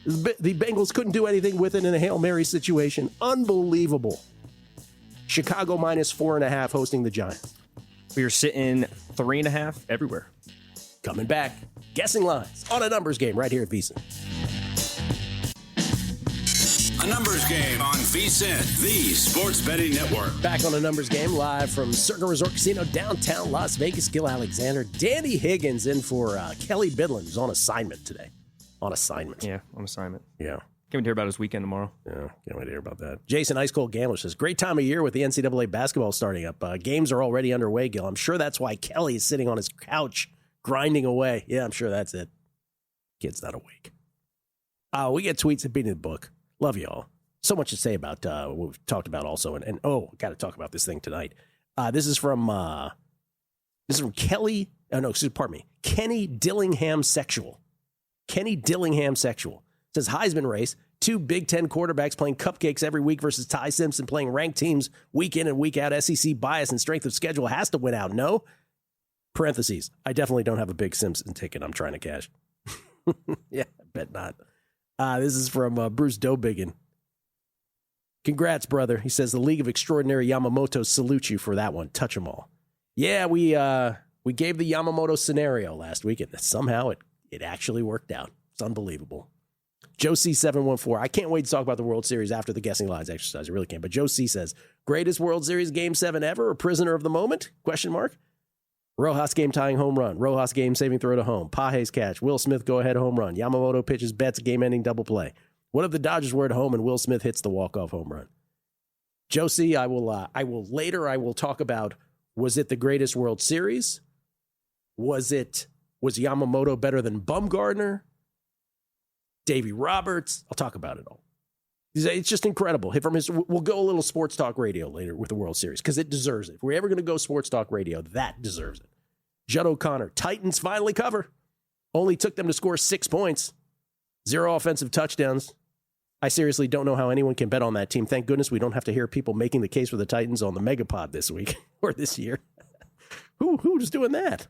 The Bengals couldn't do anything with it in a Hail Mary situation. Unbelievable. Chicago minus 4.5 hosting the Giants. We are sitting 3.5 everywhere. Coming back, guessing lines on a numbers game right here at VSiN. A numbers game on VSiN, the sports betting network. Back on a numbers game live from Circa Resort Casino, downtown Las Vegas. Gill Alexander, Danny Higgins in for Kelly Bidlin, who's on assignment today. On assignment. Yeah, on assignment. Yeah. Can't wait to hear about his weekend tomorrow. Yeah, can't wait to hear about that. Jason Ice Cold Gambler says, great time of year with the NCAA basketball starting up. Games are already underway, Gil. I'm sure that's why Kelly is sitting on his couch grinding away. Yeah, I'm sure that's it. Kid's not awake. We get tweets at Beating the Book. Love you all. So much to say about what we've talked about also. And got to talk about this thing tonight. This is from Kelly. Oh, no, pardon me. Kenny Dillingham Sexual. Kenny Dillingham Sexual. Says Heisman race. 2 Big Ten quarterbacks playing cupcakes every week versus Ty Simpson playing ranked teams week in and week out. SEC bias and strength of schedule has to win out. No? Parentheses. I definitely don't have a Big Simpson ticket I'm trying to cash. Yeah, I bet not. This is from Bruce Dobiggin. Congrats, brother. He says the League of Extraordinary Yamamoto salute you for that one. Touch them all. Yeah, we gave the Yamamoto scenario last week, and somehow it actually worked out. It's unbelievable. Joe C714, I can't wait to talk about the World Series after the guessing lines exercise. I really can't. But Joe C says, greatest World Series Game 7 ever, or prisoner of the moment? Question mark. Rojas game-tying home run. Rojas game-saving throw to home. Page's catch. Will Smith go-ahead home run. Yamamoto pitches Betts game-ending double play. What if the Dodgers were at home and Will Smith hits the walk-off home run? Joe C, I will talk about, was it the greatest World Series? Was Yamamoto better than Bumgarner? Davey Roberts? I'll talk about it all. It's just incredible. We'll go a little sports talk radio later with the World Series because it deserves it. If we're ever going to go sports talk radio, that deserves it. Judd O'Connor, Titans finally cover. Only took them to score 6 points. 0 offensive touchdowns. I seriously don't know how anyone can bet on that team. Thank goodness we don't have to hear people making the case for the Titans on the Megapod this week or this year. Who was doing that?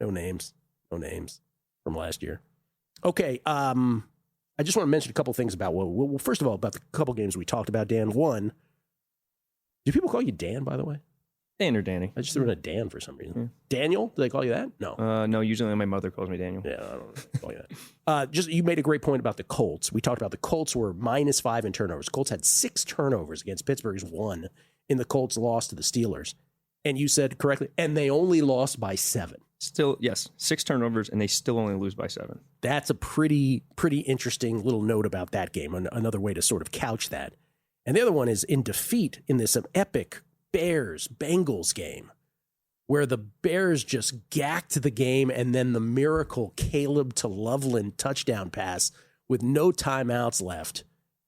No names from last year. Okay, I just want to mention a couple things about, well, first of all, about the couple games we talked about, Dan. One, do people call you Dan, by the way? Dan or Danny. I just threw in a Dan for some reason. Yeah. Daniel? Do they call you that? No. No, usually my mother calls me Daniel. Yeah, I don't call you that. You made a great point about the Colts. We talked about the Colts were -5 in turnovers. Colts had 6 turnovers against Pittsburgh's 1 in the Colts loss to the Steelers. And you said correctly, and they only lost by 7. Still, yes, 6 turnovers, and they still only lose by 7. That's a pretty interesting little note about that game, another way to sort of couch that. And the other one is in defeat in this epic Bears-Bengals game, where the Bears just gacked the game, and then the miracle Caleb to Loveland touchdown pass with no timeouts left,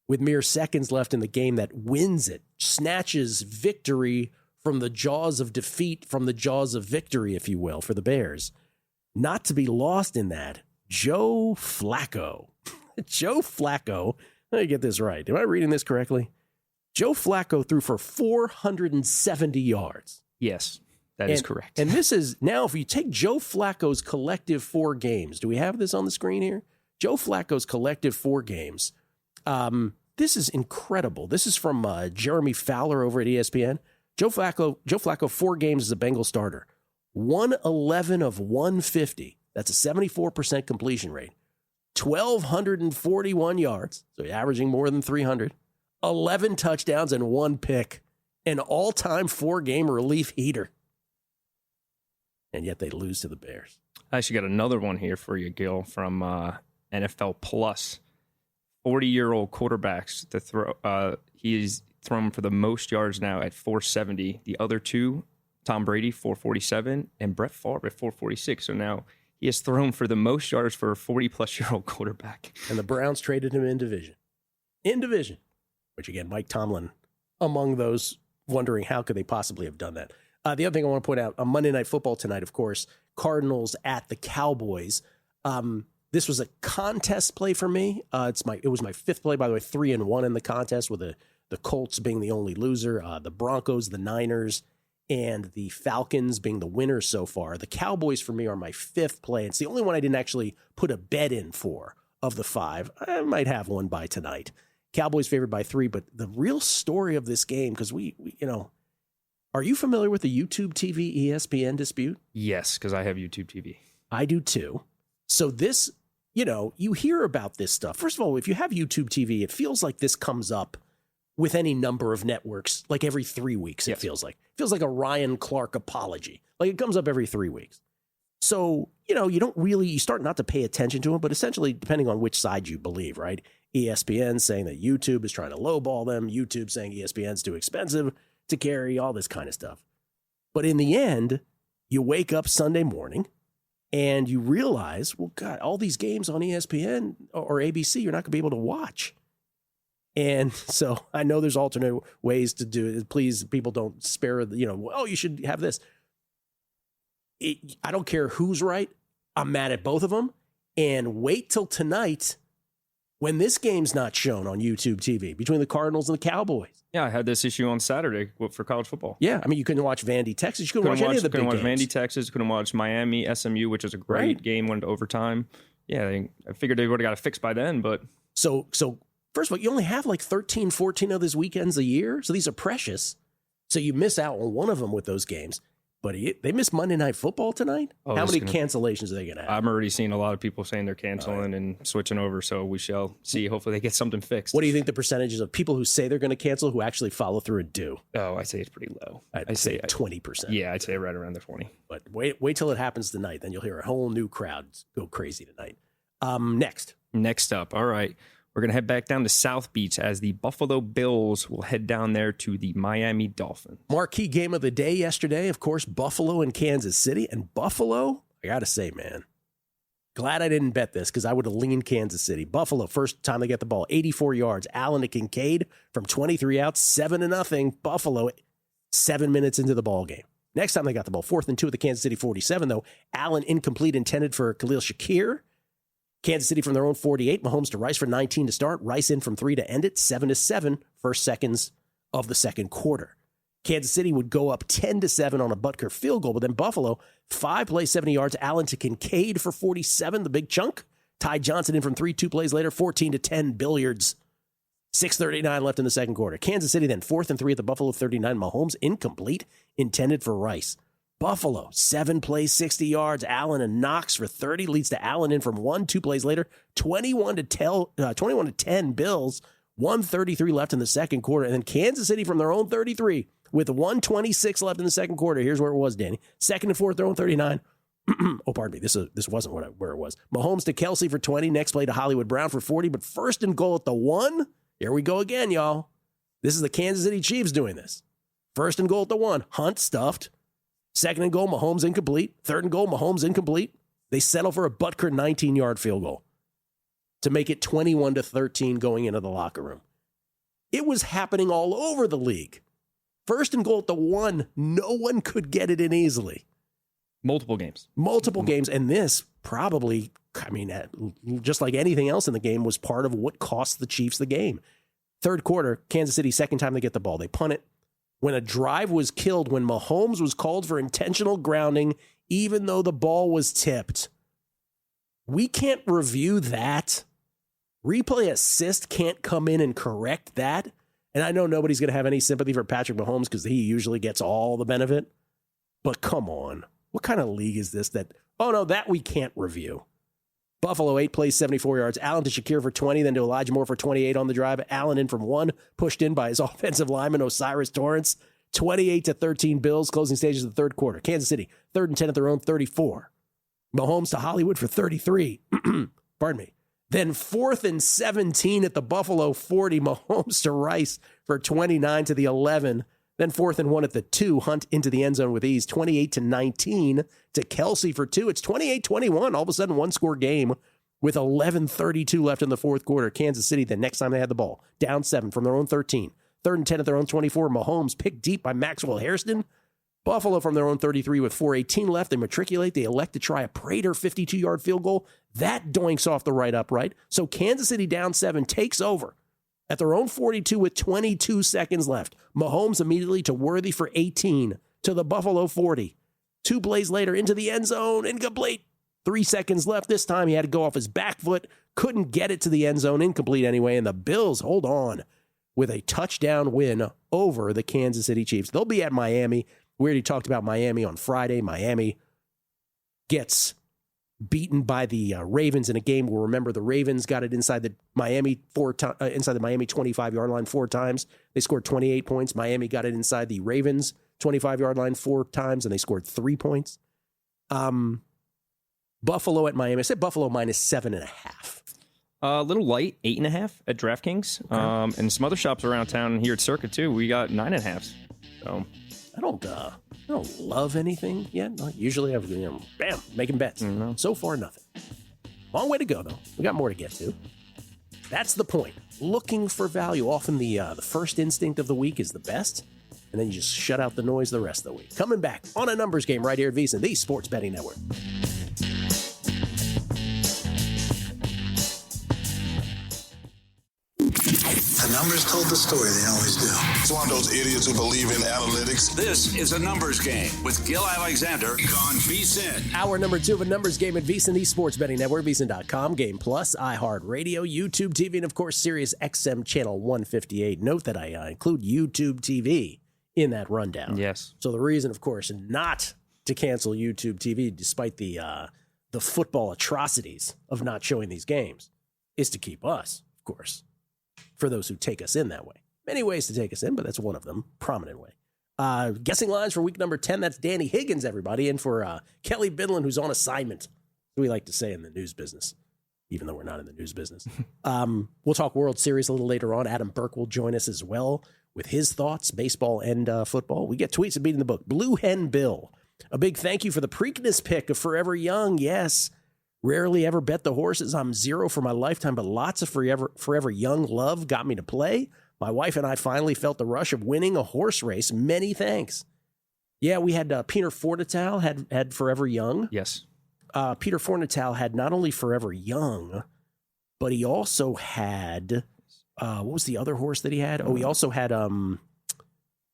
with mere seconds left in the game that wins it, snatches victory from the jaws of defeat, from the jaws of victory, if you will, for the Bears. Not to be lost in that, Joe Flacco. Joe Flacco, let me get this right. Am I reading this correctly? Joe Flacco threw for 470 yards. Yes, that is correct. And this is, now if you take Joe Flacco's collective 4 games, do we have this on the screen here? Joe Flacco's collective 4 games. This is incredible. This is from Jeremy Fowler over at ESPN. Joe Flacco, 4 games as a Bengal starter. 111 of 150. That's a 74% completion rate. 1,241 yards. So averaging more than 300. 11 touchdowns and 1 pick. An all-time 4-game relief heater. And yet they lose to the Bears. I actually got another one here for you, Gill, from NFL Plus. 40-year-old quarterbacks to throw. He's thrown for the most yards now at 470. The other 2, Tom Brady, 447, and Brett Favre at 446. So now he has thrown for the most yards for a 40-plus-year-old quarterback. And the Browns traded him in division. In division. Which, again, Mike Tomlin, among those wondering how could they possibly have done that. The other thing I want to point out, on Monday Night Football tonight, of course, Cardinals at the Cowboys. This was a contest play for me. It was my 5th play, by the way, 3-1 in the contest, with the Colts being the only loser, the Broncos, the Niners, and the Falcons being the winners so far. The Cowboys, for me, are my 5th play. It's the only one I didn't actually put a bet in for of the 5. I might have one by tonight. Cowboys favored by 3, but the real story of this game, because we are you familiar with the YouTube TV ESPN dispute? Yes, because I have YouTube TV. I do too. So this, you hear about this stuff. First of all, if you have YouTube TV, it feels like this comes up with any number of networks, like every 3 weeks, yes. It feels like. It feels like a Ryan Clark apology. Like it comes up every 3 weeks. So, you start not to pay attention to them, but essentially, depending on which side you believe, right? ESPN saying that YouTube is trying to lowball them, YouTube saying ESPN's too expensive to carry, all this kind of stuff. But in the end, you wake up Sunday morning and you realize, well, God, all these games on ESPN or ABC, you're not going to be able to watch. And so I know there's alternate ways to do it. Please, people don't spare, you should have this. I don't care who's right. I'm mad at both of them. And wait till tonight when this game's not shown on YouTube TV between the Cardinals and the Cowboys. Yeah, I had this issue on Saturday for college football. Yeah, I mean, you couldn't watch Vandy, Texas. You couldn't watch any of the big games. Couldn't watch Vandy, Texas. Couldn't watch Miami, SMU, which was a great game, went to overtime. Yeah, I figured they would have got it fixed by then, but... So first of all, you only have like 13, 14 of these weekends a year. So these are precious. So you miss out on one of them with those games. But they missed Monday Night Football tonight? Oh, How many cancellations are they going to have? I'm already seeing a lot of people saying they're canceling and switching over, so we shall see. Hopefully they get something fixed. What do you think the percentages of people who say they're going to cancel who actually follow through and do? Oh, I say it's pretty low. I'd say 20%. Yeah, I'd say right around the 20. But wait till it happens tonight. Then you'll hear a whole new crowd go crazy tonight. Next up, all right. We're going to head back down to South Beach as the Buffalo Bills will head down there to the Miami Dolphins. Marquee game of the day yesterday, of course, Buffalo and Kansas City. And Buffalo, I got to say, man, glad I didn't bet this because I would have leaned Kansas City. Buffalo, first time they get the ball, 84 yards. Allen to Kincaid from 23 outs, 7-0. Buffalo, 7 minutes into the ball game. Next time they got the ball, 4th and 2 at the Kansas City 47, though. Allen incomplete, intended for Khalil Shakir. Kansas City from their own 48. Mahomes to Rice for 19 to start. Rice in from 3 to end it. 7-7, first seconds of the second quarter. Kansas City would go up 10-7 on a Butker field goal, but then Buffalo, 5 plays, 70 yards. Allen to Kincaid for 47, the big chunk. Ty Johnson in from 3, 2 plays later, 14-10, billiards. 6:39 left in the second quarter. Kansas City then 4th and 3 at the Buffalo 39. Mahomes incomplete, intended for Rice. Buffalo, 7 plays, 60 yards. Allen and Knox for 30 leads to Allen in from 1, 2 plays later. 21-10 Bills. 1:33 left in the second quarter. And then Kansas City from their own 33 with 1:26 left in the second quarter. Here's where it was, Danny. 2nd and 4th, their own 39. Oh, pardon me. This wasn't where it was. Mahomes to Kelsey for 20. Next play to Hollywood Brown for 40. But 1st and goal at the 1. Here we go again, y'all. This is the Kansas City Chiefs doing this. 1st and goal at the 1. Hunt stuffed. 2nd and goal, Mahomes incomplete. 3rd and goal, Mahomes incomplete. They settle for a Butker 19-yard field goal to make it 21-13 going into the locker room. It was happening all over the league. 1st and goal at the 1. No one could get it in easily. Multiple games. And this probably, just like anything else in the game, was part of what cost the Chiefs the game. Third quarter, Kansas City, second time they get the ball. They punt it. When a drive was killed, when Mahomes was called for intentional grounding, even though the ball was tipped. We can't review that. Replay assist can't come in and correct that. And I know nobody's going to have any sympathy for Patrick Mahomes because he usually gets all the benefit. But come on. What kind of league is this that we can't review? Buffalo, 8 plays, 74 yards. Allen to Shakir for 20, then to Elijah Moore for 28 on the drive. Allen in from 1, pushed in by his offensive lineman, Osiris Torrance. 28-13 Bills, closing stages of the third quarter. Kansas City, 3rd and 10 at their own 34. Mahomes to Hollywood for 33. Pardon me. Then 4th and 17 at the Buffalo 40. Mahomes to Rice for 29 to the 11. Then 4th and 1 at the 2. Hunt into the end zone with ease. 28-19 to Kelsey for 2. It's 28-21. All of a sudden, one-score game with 11:32 left in the fourth quarter. Kansas City, the next time they had the ball, down 7 from their own 13. 3rd and 10 at their own 24. Mahomes picked deep by Maxwell Hairston. Buffalo from their own 33 with 4:18 left. They matriculate. They elect to try a Prater 52-yard field goal. That doinks off the right upright. So Kansas City down 7 takes over at their own 42 with 22 seconds left. Mahomes immediately to Worthy for 18 to the Buffalo 40. 2 plays later into the end zone, incomplete. 3 seconds left. This time he had to go off his back foot. Couldn't get it to the end zone, incomplete anyway. And the Bills hold on with a touchdown win over the Kansas City Chiefs. They'll be at Miami. We already talked about Miami on Friday. Miami gets beaten by the Ravens in a game where, remember, the Ravens got it inside the Miami 25-yard line 4 times. They scored 28 points. Miami got it inside the Ravens 25-yard line 4 times, and they scored 3 points. Buffalo at Miami. I said Buffalo minus 7.5. A little light, 8.5 at DraftKings. Okay. And some other shops around town here at Circa, too. We got 9.5. So I don't love anything yet. Usually I've, bam, making bets. Mm-hmm. So far, nothing. Long way to go, though. We got more to get to. That's the point. Looking for value. Often the first instinct of the week is the best, and then you just shut out the noise the rest of the week. Coming back on a numbers game right here at VSiN, the Sports Betting Network. Numbers told the story, they always do. It's one of those idiots who believe in analytics. This is a numbers game with Gill Alexander on VSiN. Hour number 2 of a numbers game at VSiN, the Sports Betting Network, VSiN.com, Game Plus, iHeartRadio, YouTube TV, and of course, Sirius XM Channel 158. Note that I include YouTube TV in that rundown. Yes. So the reason, of course, not to cancel YouTube TV, despite the football atrocities of not showing these games, is to keep us, of course, for those who take us in that way. Many ways to take us in, but that's one of them, prominent way. Guessing lines for week number 10, that's Danny Higgins, everybody, in for Kelly Bidlin, who's on assignment, we like to say in the news business, even though we're not in the news business. We'll talk World Series a little later on. Adam Burke will join us as well with his thoughts, baseball and football. We get tweets of beating the book. Blue Hen Bill, a big thank you for the Preakness pick of Forever Young. Yes, rarely ever bet the horses. I'm 0 for my lifetime, but lots of Forever Young love got me to play. My wife and I finally felt the rush of winning a horse race. Many thanks. Yeah, we had Peter Fornatale had Forever Young. Yes. Peter Fornatale had not only Forever Young, but he also had, what was the other horse that he had? Oh, he also had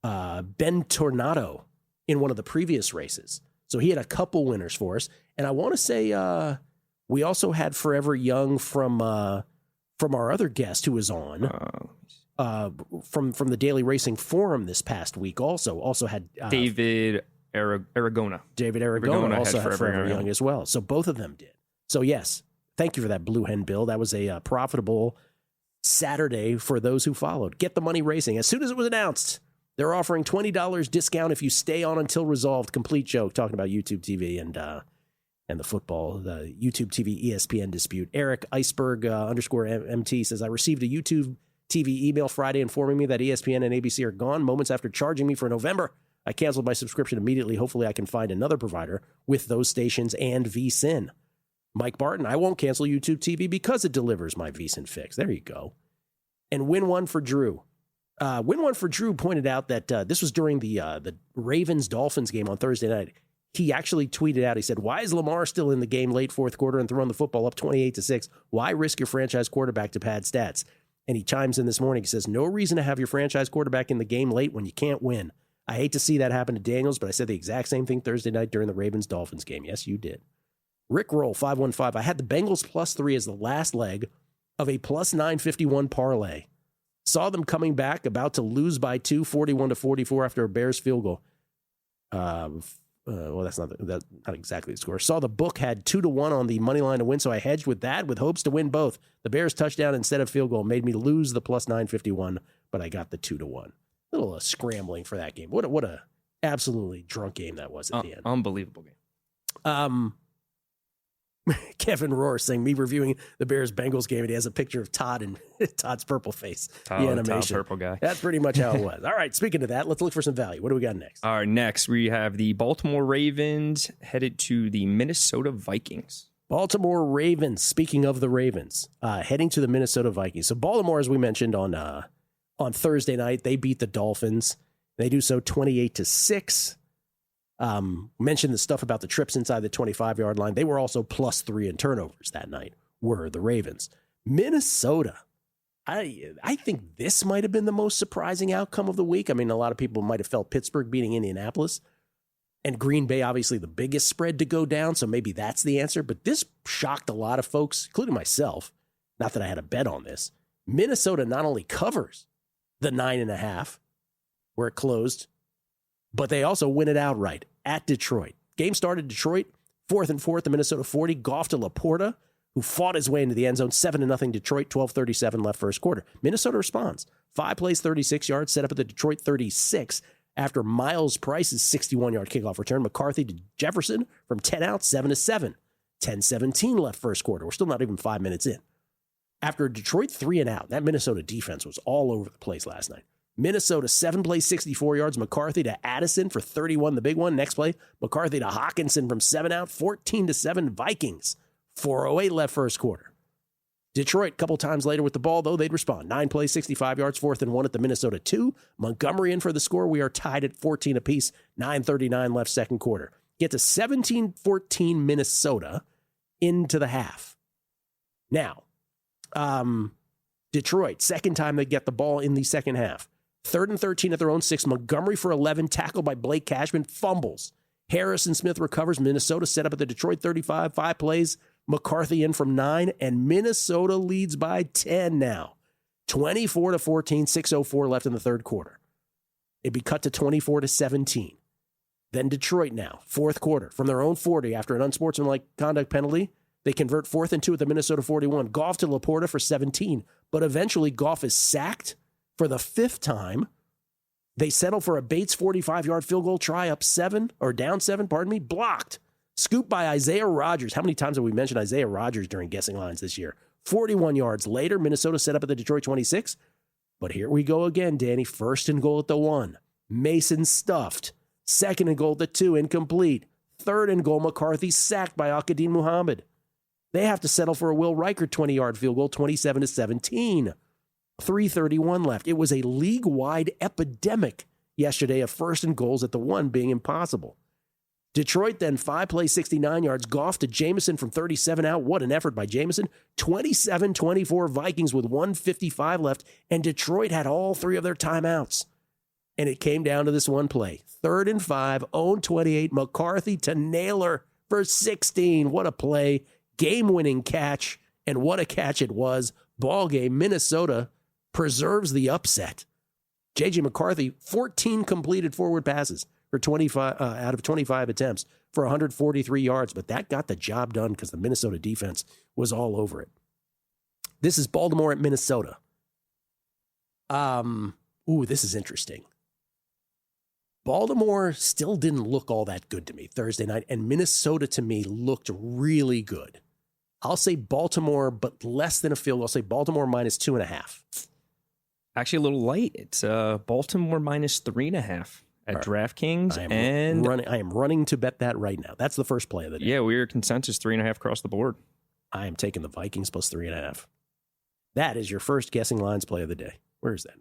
Ben Tornado in one of the previous races. So he had a couple winners for us. And I want to say we also had Forever Young from our other guest who was on from the Daily Racing Forum this past week. Also had David Aragona. David Aragona also had Forever Young as well. So both of them did. So yes, thank you for that Blue Hen Bill. That was a profitable Saturday for those who followed. Get the Money Racing. As soon as it was announced, they're offering $20 discount if you stay on until resolved. Complete joke, talking about YouTube TV and the football, the YouTube TV ESPN dispute. Eric Iceberg _MT says, I received a YouTube TV email Friday informing me that ESPN and ABC are gone moments after charging me for November. I canceled my subscription immediately. Hopefully I can find another provider with those stations and VSiN. Mike Barton, I won't cancel YouTube TV because it delivers my VSiN fix. There you go. And Win One for Drew. Win One for Drew pointed out that this was during the Ravens-Dolphins game on Thursday night. He actually tweeted out, he said, why is Lamar still in the game late fourth quarter and throwing the football up 28-6? Why risk your franchise quarterback to pad stats? And he chimes in this morning. He says, no reason to have your franchise quarterback in the game late when you can't win. I hate to see that happen to Daniels, but I said the exact same thing Thursday night during the Ravens-Dolphins game. Yes, you did. Rick Roll, 515. I had the Bengals +3 as the last leg of a +951 parlay. Saw them coming back, about to lose by 2, 41-44 after a Bears field goal. Well, that's not exactly the score. Saw the book had 2-1 on the money line to win, so I hedged with that with hopes to win both. The Bears touchdown instead of field goal made me lose the +951, but I got the 2-1. Little scrambling for that game. What a absolutely drunk game that was at the end. Unbelievable game. Kevin Rohr saying me reviewing the Bears-Bengals game, and he has a picture of Todd and Todd's purple face. The animation. Todd purple guy. That's pretty much how it was. All right, speaking of that, let's look for some value. What do we got next? All right, next we have the Baltimore Ravens headed to the Minnesota Vikings. Baltimore Ravens, speaking of the Ravens, heading to the Minnesota Vikings. So Baltimore, as we mentioned on Thursday night, they beat the Dolphins. They do so 28-6. Mentioned the stuff about the trips inside the 25-yard line. They were also +3 in turnovers that night, were the Ravens. Minnesota, I think this might have been the most surprising outcome of the week. I mean, a lot of people might have felt Pittsburgh beating Indianapolis, and Green Bay, obviously the biggest spread to go down, so maybe that's the answer. But this shocked a lot of folks, including myself. Not that I had a bet on this. Minnesota not only covers the 9.5, where it closed, but they also win it outright at Detroit. Game started Detroit, 4th and 4 at the Minnesota 40. Goff to Laporta, who fought his way into the end zone, 7-0 Detroit, 12:37 left first quarter. Minnesota responds. 5 plays, 36 yards, set up at the Detroit 36 after Miles Price's 61-yard kickoff return. McCarthy to Jefferson from 10 out, 7-7. 10-17 left first quarter. We're still not even 5 minutes in. After Detroit 3 and out, that Minnesota defense was all over the place last night. Minnesota, 7 plays, 64 yards. McCarthy to Addison for 31, the big one. Next play, McCarthy to Hawkinson from 7 out, 14-7 Vikings. 4:08 left first quarter. Detroit, a couple times later with the ball, though, they'd respond. 9 plays, 65 yards, 4th and 1 at the Minnesota 2. Montgomery in for the score. We are tied at 14 apiece. 9:39 left second quarter. Get to 17-14 Minnesota into the half. Now, Detroit, second time they get the ball in the second half. 3rd and 13 at their own 6. Montgomery for 11, tackled by Blake Cashman, fumbles. Harrison Smith recovers. Minnesota set up at the Detroit 35, 5 plays. McCarthy in from 9, and Minnesota leads by 10 now. 24-14, 6:04 left in the third quarter. It'd be cut to 24-17. Then Detroit now, fourth quarter, from their own 40 after an unsportsmanlike conduct penalty. They convert 4th and 2 at the Minnesota 41. Goff to Laporta for 17, but eventually Goff is sacked for the 5th time. They settle for a Bates 45-yard field goal try down 7, blocked. Scooped by Isaiah Rodgers. How many times have we mentioned Isaiah Rodgers during guessing lines this year? 41 yards later, Minnesota set up at the Detroit 26. But here we go again, Danny. 1st and goal at the 1. Mason stuffed. 2nd and goal at the 2, incomplete. 3rd and goal, McCarthy sacked by Akadin Muhammad. They have to settle for a Will Riker 20-yard field goal, 27-17. 3:31 left. It was a league-wide epidemic yesterday of 1st and goals at the 1 being impossible. Detroit then 5 plays, 69 yards. Goff to Jameson from 37 out. What an effort by Jameson. 27-24 Vikings with 1:55 left, and Detroit had all 3 of their timeouts. And it came down to this one play. 3rd and 5, own 28, McCarthy to Naylor for 16. What a play. Game-winning catch, and what a catch it was. Ball game. Minnesota preserves the upset. J.J. McCarthy, 14 completed forward passes for 25 out of 25 attempts for 143 yards, but that got the job done because the Minnesota defense was all over it. This is Baltimore at Minnesota. This is interesting. Baltimore still didn't look all that good to me Thursday night, and Minnesota to me looked really good. I'll say Baltimore, but less than a field goal. I'll say Baltimore minus 2.5. Actually, a little light. It's Baltimore minus 3.5 at Right. DraftKings. I am running to bet that right now. That's the first play of the day. Yeah, we're consensus 3.5 across the board. I am taking the Vikings plus 3.5. That is your first guessing lines play of the day. Where is that?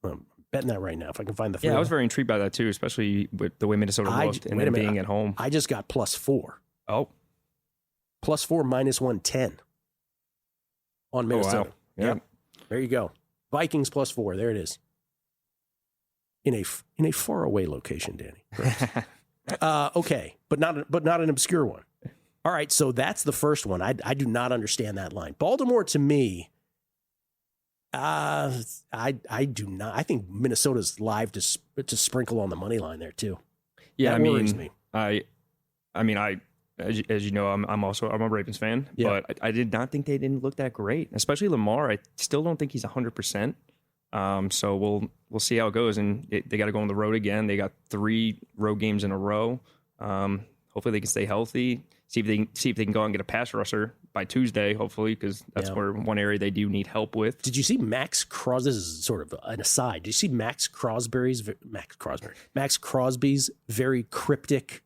I'm betting that right now if I can find the. Yeah, I was very intrigued by that too, especially with the way Minnesota looked and then being at home. I just got plus 4. Oh, plus 4 minus 110 on Minnesota. Oh, wow. Yeah. Yep. There you go. Vikings plus 4. There it is. In a far away location, Danny. Okay, but not an obscure one. All right, so that's the first one. I do not understand that line. Baltimore to me, I do not. I think Minnesota's live to sprinkle on the money line there too. Yeah, that worries me. As you know, I'm a Ravens fan, Yeah. but I did not think they didn't look that great, especially Lamar. I still don't think he's 100%. So we'll see how it goes, and they got to go on the road again. They got 3 road games in a row. Hopefully they can stay healthy. See if they can go out and get a pass rusher by Tuesday. Hopefully, because that's where one area they do need help with. Did you see Max Crosby? This is sort of an aside. Did you see Max Crosby's very cryptic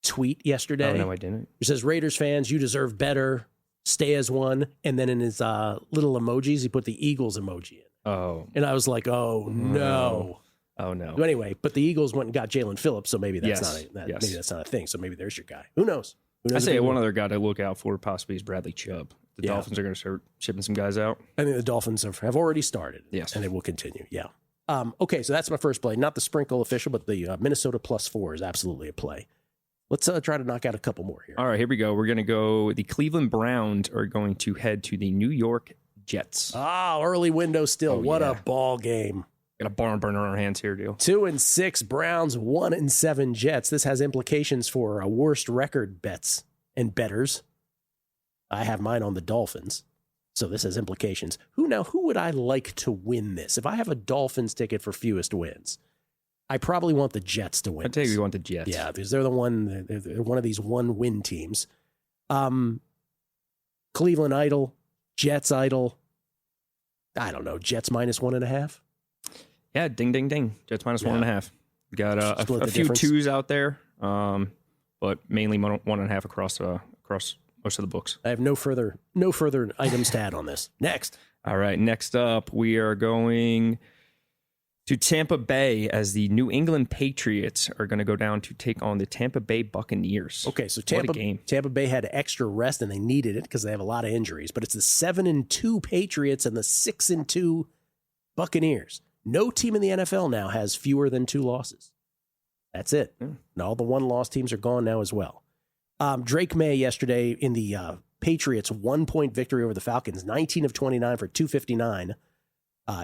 tweet yesterday? Oh, no, I didn't. It says, Raiders fans, you deserve better. Stay as one. And then in his little emojis, he put the Eagles emoji in. Oh. And I was like, oh, no. Oh, no. But anyway, but the Eagles went and got Jalen Phillips, so maybe that's Yes. maybe that's not a thing. So maybe there's your guy. Who knows? I say one other guy to look out for possibly is Bradley Chubb. The Dolphins are going to start shipping some guys out. I think the Dolphins have already started. Yes. And they will continue. Yeah. Okay, so that's my first play. Not the sprinkle official, but the Minnesota plus 4 is absolutely a play. Let's try to knock out a couple more here. All right, here we go. We're going to go. The Cleveland Browns are going to head to the New York Jets. Early window still. Oh, What yeah. a ball game. Got a barn burner on our hands here, deal. 2-6 Browns, 1-7 Jets. This has implications for a worst record bets and bettors. I have mine on the Dolphins, so this has implications. Who would I like to win this? If I have a Dolphins ticket for fewest wins, I probably want the Jets to win. I take this. you want the Jets. Yeah, because they're one of these one-win teams. Cleveland idle, Jets idle. I don't know. Jets minus 1.5. Yeah, ding, ding, ding. Jets minus 1.5. We got a few difference. 2s out there, but mainly 1.5 across most of the books. I have no further items to add on this. Next. All right, next up, we are going to Tampa Bay as the New England Patriots are going to go down to take on the Tampa Bay Buccaneers. Okay, so What a game. Tampa Bay had extra rest and they needed it because they have a lot of injuries. But it's the 7-2 Patriots and the 6-2 Buccaneers. No team in the NFL now has fewer than 2 losses. That's it. And all the 1-loss teams are gone now as well. Drake May yesterday in the Patriots 1-point victory over the Falcons, 19 of 29 for 259.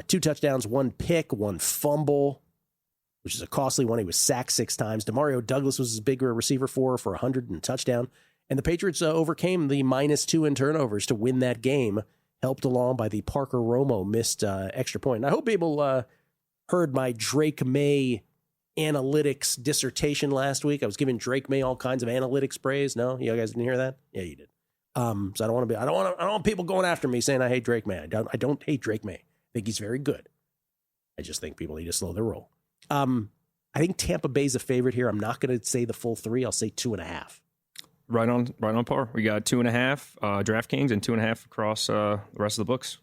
2 touchdowns, 1 pick, 1 fumble, which is a costly one. He was sacked 6 times. Demario Douglas was his bigger receiver for 100 and touchdown. And the Patriots overcame the -2 in turnovers to win that game, helped along by the Parker Romo missed extra point. And I hope people heard my Drake May analytics dissertation last week. I was giving Drake May all kinds of analytics praise. No, you guys didn't hear that? Yeah, you did. So I don't want people going after me saying I hate Drake May. I don't hate Drake May. I think he's very good. I just think people need to slow their roll. I think Tampa Bay's a favorite here. I'm not going to say the full 3. I'll say 2.5. Right on par. We got 2.5 DraftKings and 2.5 across the rest of the books.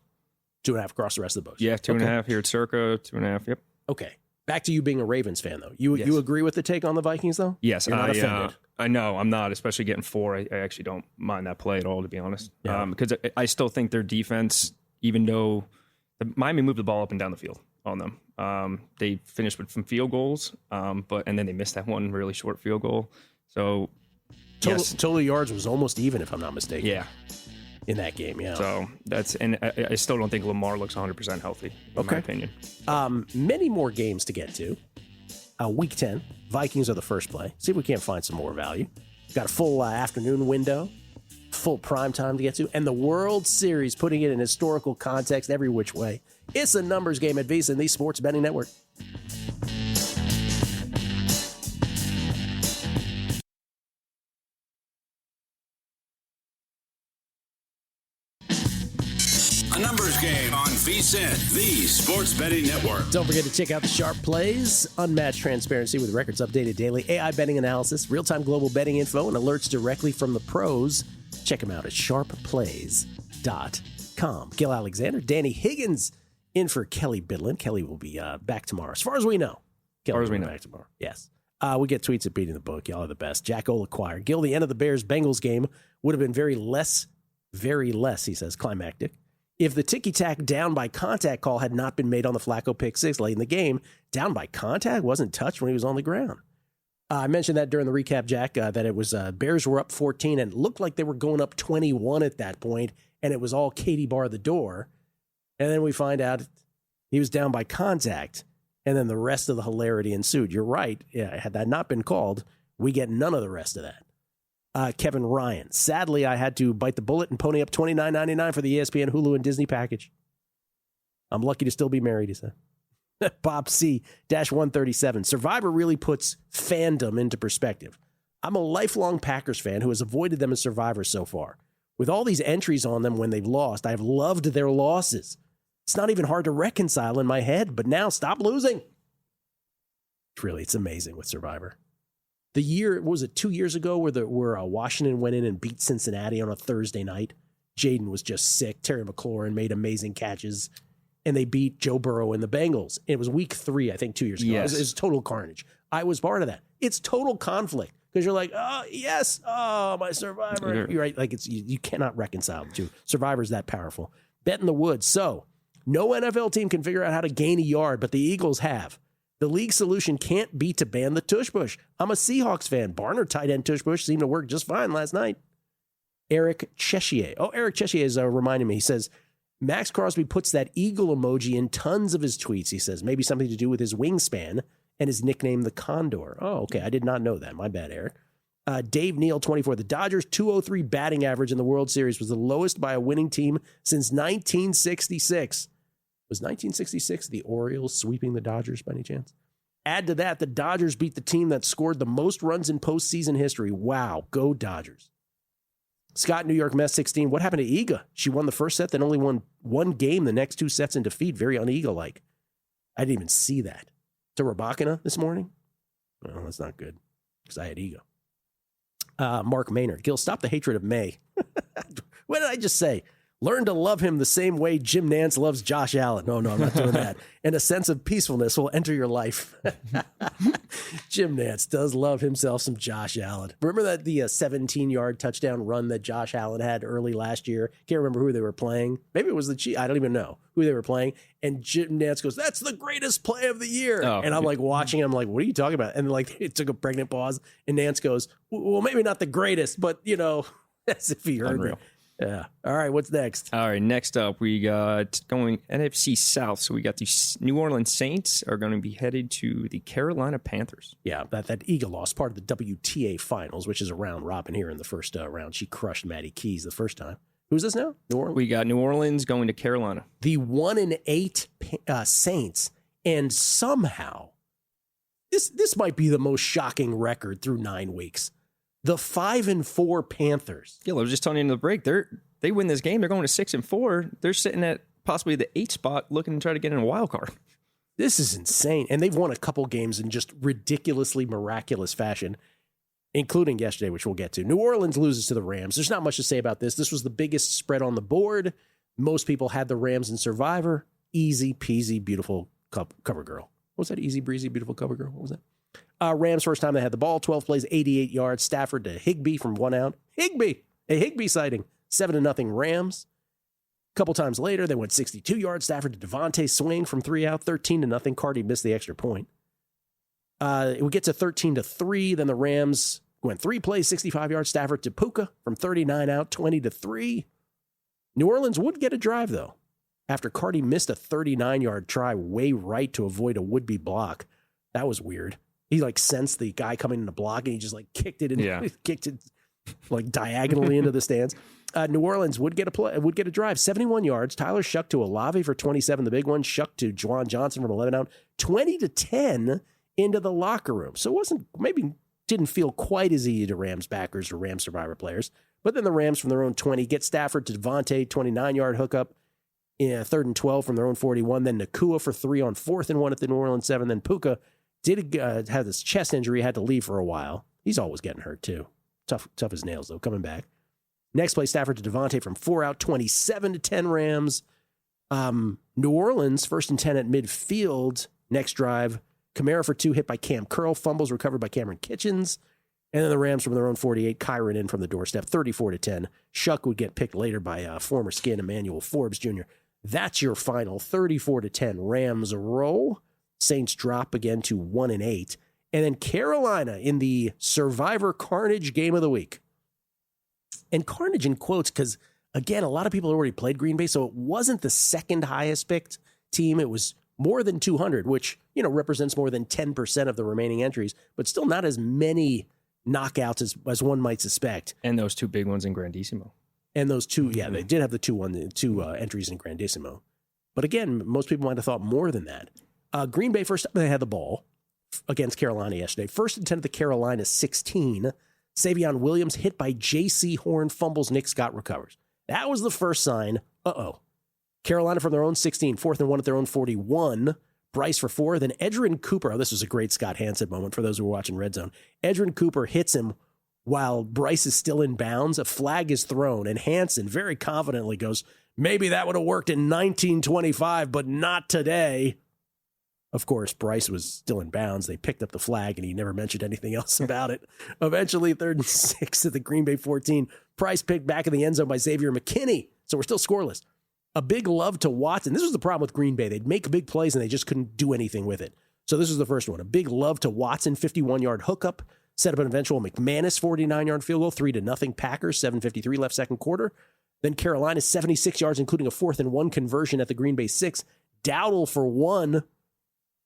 2.5 across the rest of the books. Yeah, 2.5 here at Circa, 2.5. Yep. Okay. Back to you being a Ravens fan, though. You agree with the take on the Vikings, though? Yes, You're not offended. I know I'm not, especially getting 4. I actually don't mind that play at all, to be honest. Yeah. Because I still think their defense, even though Miami moved the ball up and down the field on them, they finished with some field goals, and then they missed that one really short field goal. So Total yards was almost even, if I'm not mistaken. Yeah. In that game, yeah. So and I still don't think Lamar looks 100% healthy, in my opinion. Many more games to get to. Week 10, Vikings are the first play. See if we can't find some more value. Got a full afternoon window, full prime time to get to, and the World Series, putting it in historical context every which way. It's a numbers game at VSiN, the Sports Betting Network. A numbers game on VSiN, the Sports Betting Network. Don't forget to check out the Sharp Plays. Unmatched transparency with records updated daily, AI betting analysis, real-time global betting info, and alerts directly from the pros. Check them out at sharpplays.com. Gill Alexander, Danny Higgins in for Kelly Bidlin. Kelly will be back tomorrow, as far as we know. Kelly will be back tomorrow. Yes. We get tweets at Beating the Book. Y'all are the best. Jack Olaquire. Gill, the end of the Bears-Bengals game would have been very less, he says, climactic, if the ticky-tack down by contact call had not been made on the Flacco pick 6 late in the game. Down by contact, wasn't touched when he was on the ground. I mentioned that during the recap, Jack, that it was Bears were up 14 and it looked like they were going up 21 at that point, and it was all Katie bar the door. And then we find out he was down by contact, and then the rest of the hilarity ensued. You're right. Yeah, had that not been called, we get none of the rest of that. Kevin Ryan. Sadly, I had to bite the bullet and pony up $29.99 for the ESPN, Hulu, and Disney package. I'm lucky to still be married, he said. Bob C-137. Survivor really puts fandom into perspective. I'm a lifelong Packers fan who has avoided them as Survivor so far. With all these entries on them when they've lost, I've loved their losses. It's not even hard to reconcile in my head, but now stop losing. It's amazing with Survivor. The year, what was it, 2 years ago, where Washington went in and beat Cincinnati on a Thursday night. Jaden was just sick. Terry McLaurin made amazing catches, and they beat Joe Burrow and the Bengals. It was week 3, I think, 2 years ago. Yes. It was total carnage. I was part of that. It's total conflict because you're like, oh, yes, oh, my Survivor. You're right. Like you cannot reconcile the two. Survivor's that powerful. Bet in the woods. So no NFL team can figure out how to gain a yard, but the Eagles have. The league solution can't be to ban the tush push. I'm a Seahawks fan. Barner tight end tush push seemed to work just fine last night. Eric Chessier. Oh, Eric Chessier is reminding me. He says, Max Crosby puts that eagle emoji in tons of his tweets, he says. Maybe something to do with his wingspan and his nickname, the Condor. Oh, okay. I did not know that. My bad, Eric. Dave Neal, 24. The Dodgers' 203 batting average in the World Series was the lowest by a winning team since 1966. Was 1966 the Orioles sweeping the Dodgers by any chance? Add to that, the Dodgers beat the team that scored the most runs in postseason history. Wow, go Dodgers. Scott, New York Mets 16. What happened to Iga? She won the first set, then only won one game the next 2 sets in defeat. Very un-Iga-like. I didn't even see that. To Rabakina this morning? Well, that's not good because I had Iga. Mark Maynard. Gil, stop the hatred of May. What did I just say? Learn to love him the same way Jim Nantz loves Josh Allen. No, I'm not doing that. And a sense of peacefulness will enter your life. Jim Nantz does love himself some Josh Allen. Remember that the 17-yard touchdown run that Josh Allen had early last year? Can't remember who they were playing. Maybe it was the Chiefs. I don't even know who they were playing. And Jim Nantz goes, "That's the greatest play of the year." Oh. And I'm like watching him like, what are you talking about? And like it took a pregnant pause. And Nantz goes, "Well, maybe not the greatest, but as if he heard Unreal. me." Yeah. All right. What's next? All right, next up, we got going NFC South. So we got the New Orleans Saints are going to be headed to the Carolina Panthers. Yeah, that Eagle loss, part of the WTA Finals, which is a round robin here in the first round. She crushed Maddie Keys the first time. Who's this now? New Orleans? We got New Orleans going to Carolina. The 1-8 Saints, and somehow, this might be the most shocking record through 9 weeks. The 5-4 Panthers. Yeah, I was just telling you in the break, they win this game, they're going to 6-4. They're sitting at possibly the 8th spot looking to try to get in a wild card. This is insane. And they've won a couple games in just ridiculously miraculous fashion, including yesterday, which we'll get to. New Orleans loses to the Rams. There's not much to say about this. This was the biggest spread on the board. Most people had the Rams in Survivor. Easy peasy, beautiful cover girl. What was that? Easy breezy, beautiful cover girl. What was that? Rams first time they had the ball, 12 plays, 88 yards. Stafford to Higbee from 1 out. A Higbee sighting, 7-0 Rams. A couple times later, they went 62 yards. Stafford to Devontae swing from 3 out, 13-0. Cardi missed the extra point. It would get to 13-3. Then the Rams went 3 plays, 65 yards. Stafford to Puka from 39 out, 20-3. New Orleans would get a drive, though, after Cardi missed a 39-yard try way right to avoid a would-be block. That was weird. He sensed the guy coming in the block and he just kicked it kicked it diagonally into the stands. New Orleans would get a drive, 71 yards. Tyler Shuck to Olave for 27, the big one. Shuck to Juwan Johnson from 11 out, 20-10 into the locker room. So it didn't feel quite as easy to Rams backers or Rams Survivor players. But then the Rams from their own 20 get Stafford to Devontae, 29-yard hookup. 3rd and 12 from their own 41. Then Nakua for 3 on 4th and 1 at the New Orleans 7. Then Puka did have this chest injury, had to leave for a while. He's always getting hurt too. Tough as nails though, coming back. Next play, Stafford to Devontae from 4 out, 27-10 Rams. New Orleans, 1st and 10 at midfield. Next drive, Kamara for 2, hit by Cam Curl, fumbles recovered by Cameron Kitchens. And then the Rams from their own 48, Kyron in from the doorstep, 34-10. Shuck would get picked later by former Skin Emmanuel Forbes Jr. That's your final, 34-10 Rams roll. Saints drop again to 1-8. And then Carolina in the Survivor Carnage game of the week. And Carnage in quotes because, again, a lot of people already played Green Bay, so it wasn't the second highest picked team. It was more than 200, which, represents more than 10% of the remaining entries, but still not as many knockouts as one might suspect. And those 2 big ones in Grandissimo. And those 2, they did have the 2 entries in Grandissimo. But again, most people might have thought more than that. Green Bay, first time they had the ball against Carolina yesterday. 1st and 10 at the Carolina 16. Savion Williams hit by J.C. Horn, fumbles, Nick Scott recovers. That was the first sign. Carolina from their own 16, 4th and 1 at their own 41. Bryce for 4. Then Edgerrin Cooper. Oh, this was a great Scott Hansen moment for those who were watching Red Zone. Edgerrin Cooper hits him while Bryce is still in bounds. A flag is thrown, and Hansen very confidently goes, "Maybe that would have worked in 1925, but not today." Of course, Bryce was still in bounds. They picked up the flag, and he never mentioned anything else about it. Eventually, 3rd and 6 at the Green Bay 14. Price picked back in the end zone by Xavier McKinney. So we're still scoreless. A big love to Watson. This was the problem with Green Bay. They'd make big plays, and they just couldn't do anything with it. So this was the first one. A big love to Watson, 51-yard hookup. Set up an eventual McManus 49-yard field goal, 3-0 Packers, 7:53 left second quarter. Then Carolina, 76 yards, including a 4th and 1 conversion at the Green Bay 6. Dowdle for 1.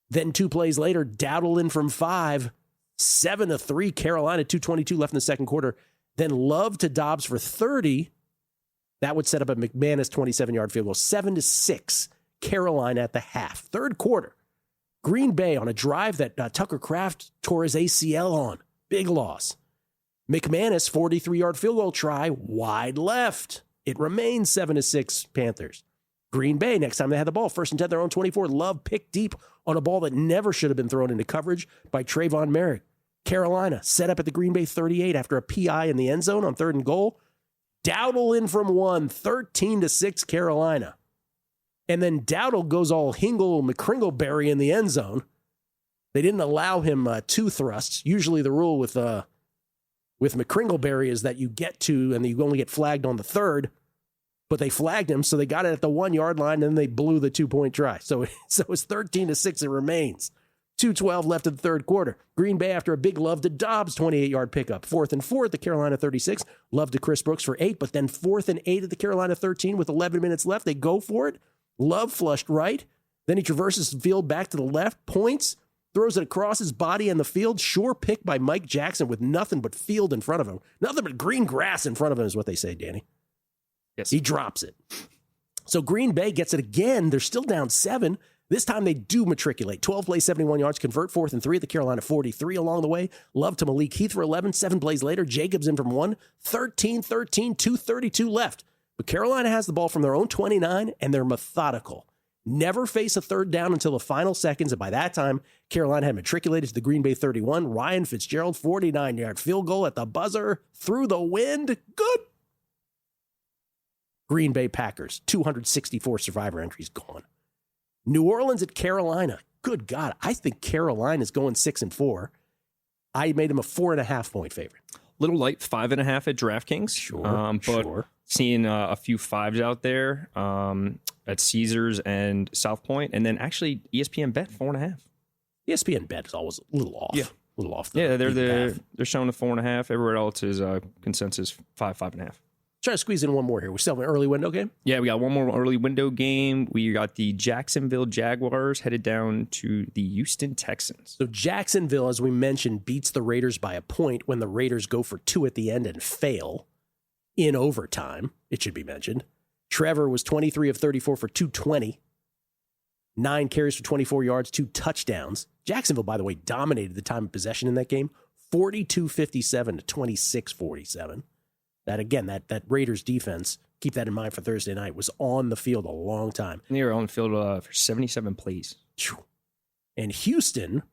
Then 2 plays later, Dowdle in from 5. 7-3 Carolina, 2:22 left in the second quarter. Then Love to Dobbs for 30. That would set up a McManus 27-yard field goal. 7-6 Carolina at the half. Third quarter, Green Bay on a drive that Tucker Kraft tore his ACL on. Big loss. McManus, 43-yard field goal try, wide left. It remains 7-6 Panthers. Green Bay, next time they had the ball, 1st and 10, their own 24. Love picked deep on a ball that never should have been thrown into coverage by Trayvon Merrick. Carolina set up at the Green Bay 38 after a PI in the end zone on 3rd and goal. Dowdle in from 1, 13-6 Carolina. And then Dowdle goes all Hingle McCringleberry in the end zone. They didn't allow him 2 thrusts. Usually the rule with McCringleberry is that you get 2 and you only get flagged on the 3rd. But they flagged him, so they got it at the 1-yard line, and then they blew the 2-point try. So it's 13-6. It remains 2:12 left in the third quarter. Green Bay after a big Love to Dobbs 28-yard pickup. 4th and 4 at the Carolina 36. Love to Chris Brooks for 8, but then 4th and 8 at the Carolina 13 with 11 minutes left. They go for it. Love flushed right. Then he traverses the field back to the left, points, throws it across his body in the field. Sure pick by Mike Jackson with nothing but field in front of him. Nothing but green grass in front of him is what they say, Danny. Yes. He drops it. So Green Bay gets it again. They're still down 7. This time they do matriculate. 12 plays, 71 yards, convert 4th and 3 at the Carolina 43 along the way. Love to Malik Heath for 11. 7 plays later, Jacobs in from 1. 13-13, 2:32 left. But Carolina has the ball from their own 29, and they're methodical. Never face a third down until the final seconds, and by that time, Carolina had matriculated to the Green Bay 31. Ryan Fitzgerald, 49-yard field goal at the buzzer, through the wind. Good. Green Bay Packers, 264 survivor entries gone. New Orleans at Carolina. Good God, I think Carolina is going 6-4. I made them a 4.5-point favorite. Little light, 5.5 at DraftKings. Sure. Seeing a few 5s out there at Caesars and South Point, and then actually ESPN Bet 4.5. ESPN Bet is always a little off. Yeah, a little off. They're showing a 4.5. Everywhere else is consensus 5.5. Try to squeeze in one more here. We still have an early window game? Yeah, we got one more early window game. We got the Jacksonville Jaguars headed down to the Houston Texans. So Jacksonville, as we mentioned, beats the Raiders by a point when the Raiders go for 2 at the end and fail in overtime, it should be mentioned. Trevor was 23 of 34 for 220. 9 carries for 24 yards, 2 touchdowns. Jacksonville, by the way, dominated the time of possession in that game, 42-57 to 26-47. That, again, that Raiders defense, keep that in mind for Thursday night, was on the field a long time. And they were on the field for 77 plays. And Houston,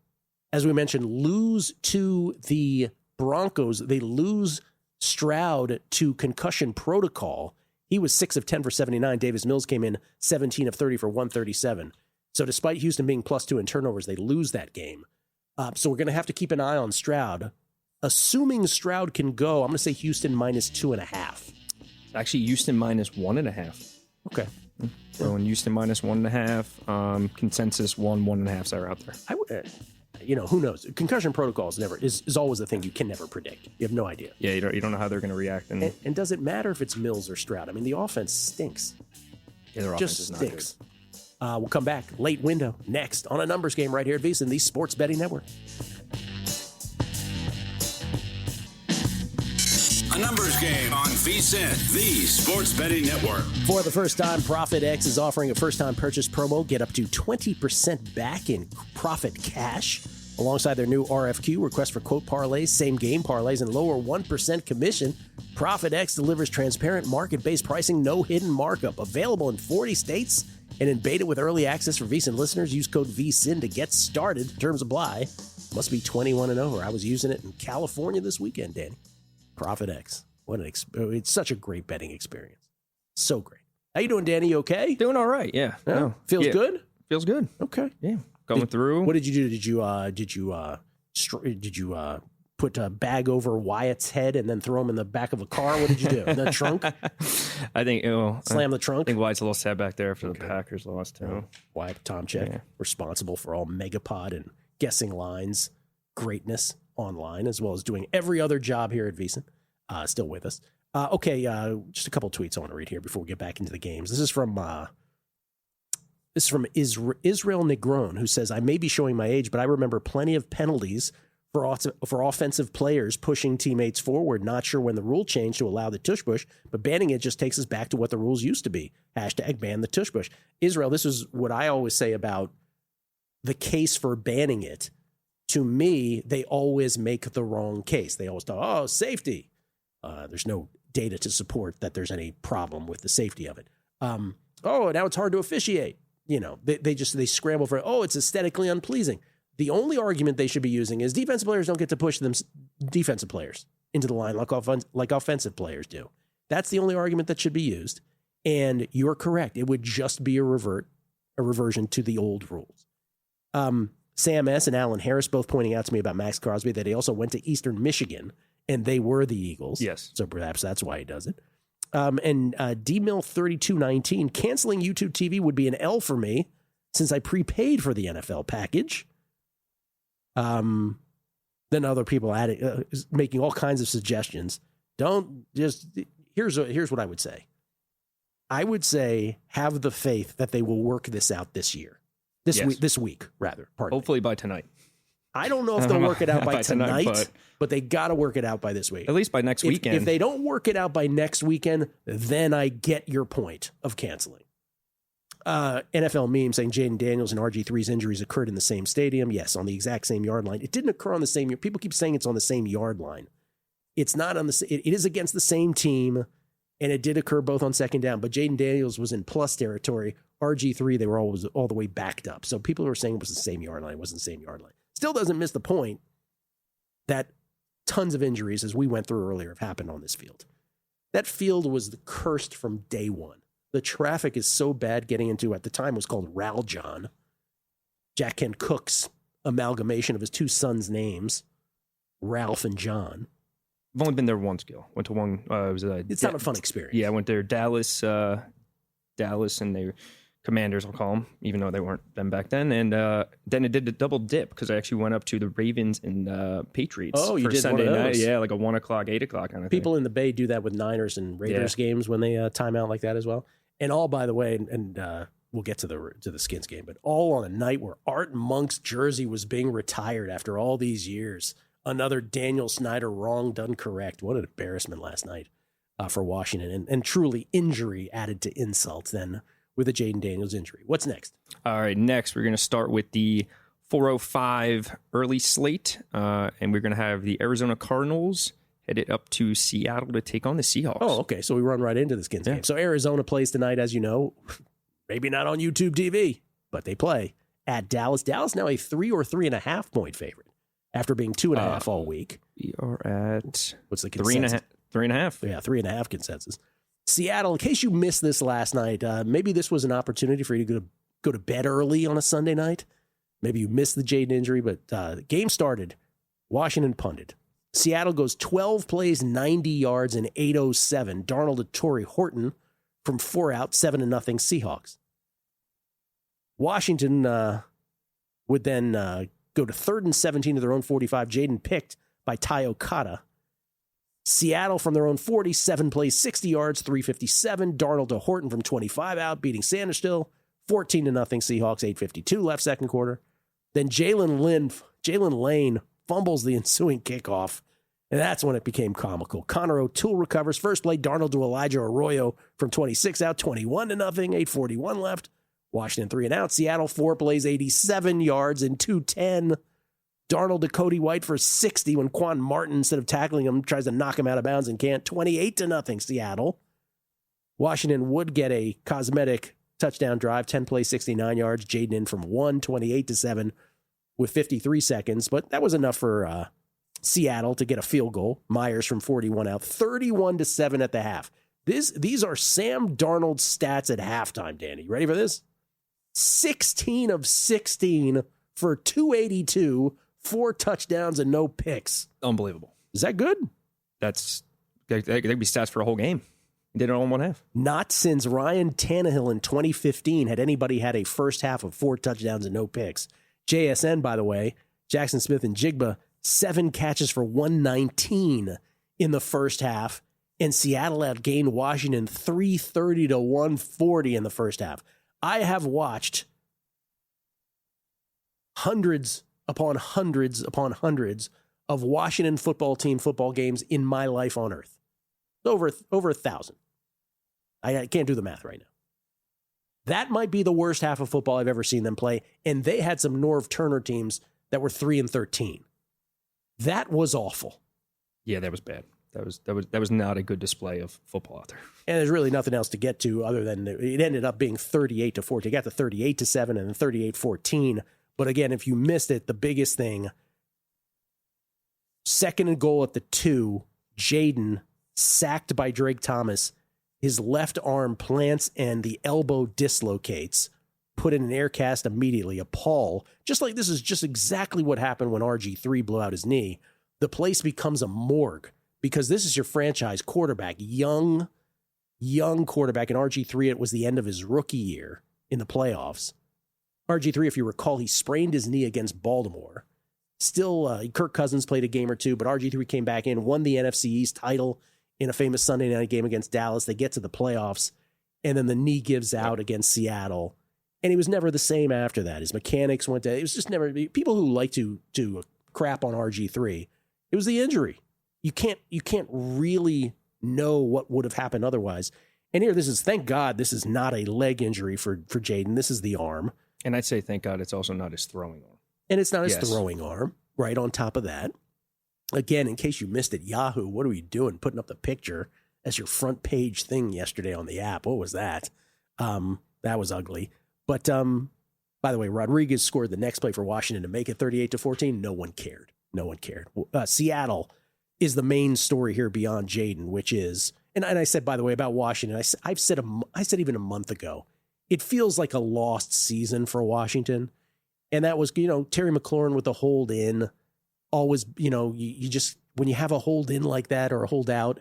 as we mentioned, lose to the Broncos. They lose Stroud to concussion protocol. He was 6 of 10 for 79. Davis Mills came in 17 of 30 for 137. So despite Houston being +2 in turnovers, they lose that game. So we're going to have to keep an eye on Stroud. Assuming Stroud can go, I'm going to say Houston -2.5. Actually, Houston -1.5. Okay. So in Houston -1.5, consensus 1.5s are out there. Who knows? Concussion protocol is always a thing you can never predict. You have no idea. Yeah, you don't know how they're going to react. And does it matter if it's Mills or Stroud? I mean, the offense stinks. Yeah, their offense is not good. We'll come back late window next on a numbers game right here at VSiN, the Sports Betting Network. A numbers game on VSiN, the Sports Betting Network. For the first time, Profit X is offering a first-time purchase promo. Get up to 20% back in profit cash. Alongside their new RFQ, request for quote parlays, same game parlays, and lower 1% commission. Profit X delivers transparent market-based pricing, no hidden markup. Available in 40 states and in beta with early access for VSiN listeners. Use code VSiN to get started. Terms apply. Must be 21 and over. I was using it in California this weekend, Danny. Profit X. It's such a great betting experience. So great. How you doing, Danny? You okay? Doing all right. Yeah. No. Feels good? Feels good. Okay. Yeah. Going through. What did you do? Did you put a bag over Wyatt's head and then throw him in the back of a car? What did you do? In the trunk? I think slam the trunk. I think Wyatt's a little sad back there after the Packers lost too. Wyatt Tomczyk, responsible for all Megapod and guessing lines greatness online, as well as doing every other job here at VSiN. Still with us. Just a couple tweets I want to read here before we get back into the games. This is from Israel Negron, who says, I may be showing my age, but I remember plenty of penalties for offensive players pushing teammates forward. Not sure when the rule changed to allow the tush push, but banning it just takes us back to what the rules used to be. Hashtag ban the tush push. Israel, this is what I always say about the case for banning it. To me, they always make the wrong case. They always talk, safety. There's no data to support that there's any problem with the safety of it. Now it's hard to officiate. They scramble for, it's aesthetically unpleasing. The only argument they should be using is defensive players don't get to push them defensive players into the line like offensive players do. That's the only argument that should be used. And you're correct. It would just be a reversion to the old rules. Sam S. and Alan Harris both pointing out to me about Max Crosby that he also went to Eastern Michigan, and they were the Eagles. Yes. So perhaps that's why he does it. And DMill3219, canceling YouTube TV would be an L for me since I prepaid for the NFL package. Then other people adding, making all kinds of suggestions. Here's what I would say. I would say have the faith that they will work this out this year. This week, rather. Hopefully by tonight. I don't know if they'll work it out by tonight, but they got to work it out by this week. At least by next weekend. If they don't work it out by next weekend, then I get your point of canceling. NFL meme saying Jaden Daniels and RG3's injuries occurred in the same stadium. Yes, on the exact same yard line. It didn't occur on the same. People keep saying it's on the same yard line. It's not on the. It is against the same team, and it did occur both on second down. But Jaden Daniels was in plus territory. RG3, they were always all the way backed up. So people were saying it was the same yard line. It wasn't the same yard line. Still doesn't miss the point that tons of injuries, as we went through earlier, have happened on this field. That field was cursed from day one. The traffic is so bad getting into, at the time, was called Raljon. Jack Kent Cook's amalgamation of his two sons' names, Ralph and John. I've only been there once, Gill. Went to one. It's not a fun experience. Yeah, I went there, Dallas, and they Commanders, I'll call them, even though they weren't them back then. And then it did a double dip because I actually went up to the Ravens and Patriots. Oh, you for did Sunday one of those. night. Yeah, like a 1 o'clock, 8 o'clock kind of People thing. in the Bay do that with Niners and Raiders games when they time out like that as well. And all, by the way, and we'll get to the Skins game, but all on a night where Art Monk's jersey was being retired after all these years. Another Daniel Snyder wrong done correct. What an embarrassment last night for Washington. And truly injury added to insult then with a Jaden Daniels injury. What's next? All right, next we're going to start with the 4:05 early slate, and we're going to have the Arizona Cardinals headed up to Seattle to take on the Seahawks. Oh, okay. So we run right into the Skins game. So Arizona plays tonight, as you know, maybe not on YouTube TV, but they play at Dallas. Dallas now a 3 or 3.5 point favorite after being 2.5 all week. We are at what's the consensus? 3.5. Yeah, 3.5 consensus. Seattle, in case you missed this last night, maybe this was an opportunity for you to go to bed early on a Sunday night. Maybe you missed the Jaden injury, but the game started. Washington punted. Seattle goes 12 plays, 90 yards, and 8:07. Darnold to Torrey Horton from 4 out, 7-0 Seahawks. Washington would then go to 3rd and 17 to their own 45. Jaden picked by Ty Okada. Seattle from their own 40, 7 plays, 60 yards, 357. Darnold to Horton from 25 out, beating Sanderstill. 14-0 Seahawks, 8:52 left second quarter. Then Jalen Lane fumbles the ensuing kickoff, and that's when it became comical. Connor O'Toole recovers. First play, Darnold to Elijah Arroyo from 26 out, 21-0, 8:41 left. Washington 3 and out. Seattle 4 plays, 87 yards, and 210. Darnold to Cody White for 60 when Quan Martin, instead of tackling him, tries to knock him out of bounds and can't. 28-0 Seattle. Washington would get a cosmetic touchdown drive, 10 plays, 69 yards. Jaden in from 1, 28-7 with 53 seconds. But that was enough for Seattle to get a field goal. Myers from 41 out, 31-7 at the half. These are Sam Darnold's stats at halftime, Danny. You ready for this? 16 of 16 for 282, 4 touchdowns and no picks. Unbelievable. Is that good? That could be stats for a whole game. He did it all in one half. Not since Ryan Tannehill in 2015 had anybody had a first half of 4 touchdowns and no picks. JSN, by the way, Jackson Smith and Jigba, 7 catches for 119 in the first half, and Seattle outgained Washington 330 to 140 in the first half. I have watched hundreds upon hundreds upon hundreds of Washington football team football games in my life on earth. Over 1,000. I can't do the math right now. That might be the worst half of football I've ever seen them play, and they had some Norv Turner teams that were 3-13. That was awful. Yeah, that was bad. That was not a good display of football out there. And there's really nothing else to get to other than it ended up being 38-14. It got to 38-7 and then 38-14. But again, if you missed it, the biggest thing, 2nd and goal at the 2, Jaden sacked by Drake Thomas. His left arm plants and the elbow dislocates. Put in an air cast immediately. A Paul. Just like this is just exactly what happened when RG3 blew out his knee. The place becomes a morgue because this is your franchise quarterback. Young quarterback. And RG3, it was the end of his rookie year in the playoffs. RG3, if you recall, he sprained his knee against Baltimore. Still, Kirk Cousins played a game or two, but RG3 came back in, won the NFC East title in a famous Sunday night game against Dallas. They get to the playoffs, and then the knee gives out against Seattle. And he was never the same after that. His mechanics went to, it was just never, people who like to crap on RG3, it was the injury. You can't really know what would have happened otherwise. And here, thank God, this is not a leg injury for Jaden. This is the arm. And I'd say, thank God, it's also not his throwing arm. And it's not his throwing arm, right on top of that. Again, in case you missed it, Yahoo, what are we doing? Putting up the picture as your front page thing yesterday on the app. What was that? That was ugly. But by the way, Rodriguez scored the next play for Washington to make it 38-14. No one cared. Seattle is the main story here beyond Jaden, which is, and I said, by the way, about Washington, I said even a month ago, it feels like a lost season for Washington. And that was, Terry McLaurin with the hold in. Always, you just, when you have a hold in like that or a hold out,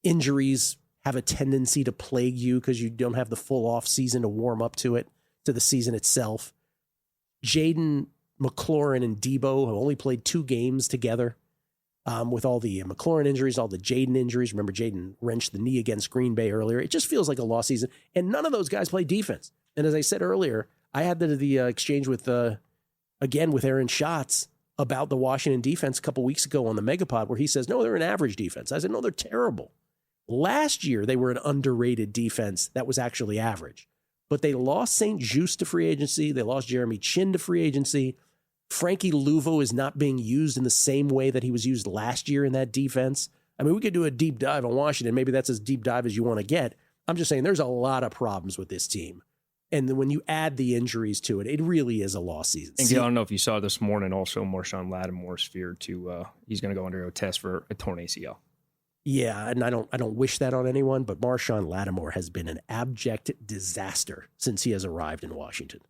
injuries have a tendency to plague you because you don't have the full off season to warm up to the season itself. Jaden, McLaurin, and Debo have only played 2 games together with all the McLaurin injuries, all the Jaden injuries. Remember, Jaden wrenched the knee against Green Bay earlier. It just feels like a lost season. And none of those guys play defense. And as I said earlier, I had the exchange with Aaron Schatz about the Washington defense a couple weeks ago on the Megapod, where he says, no, they're an average defense. I said, no, they're terrible. Last year, they were an underrated defense that was actually average. But they lost St. Juste to free agency. They lost Jeremy Chin to free agency. Frankie Luvo is not being used in the same way that he was used last year in that defense. I mean, we could do a deep dive on Washington. Maybe that's as deep dive as you want to get. I'm just saying there's a lot of problems with this team. And then when you add the injuries to it, it really is a lost season. And Gill, I don't know if you saw this morning also Marshawn Lattimore's feared to he's going to go under a test for a torn ACL. Yeah, and I don't wish that on anyone, but Marshawn Lattimore has been an abject disaster since he has arrived in Washington.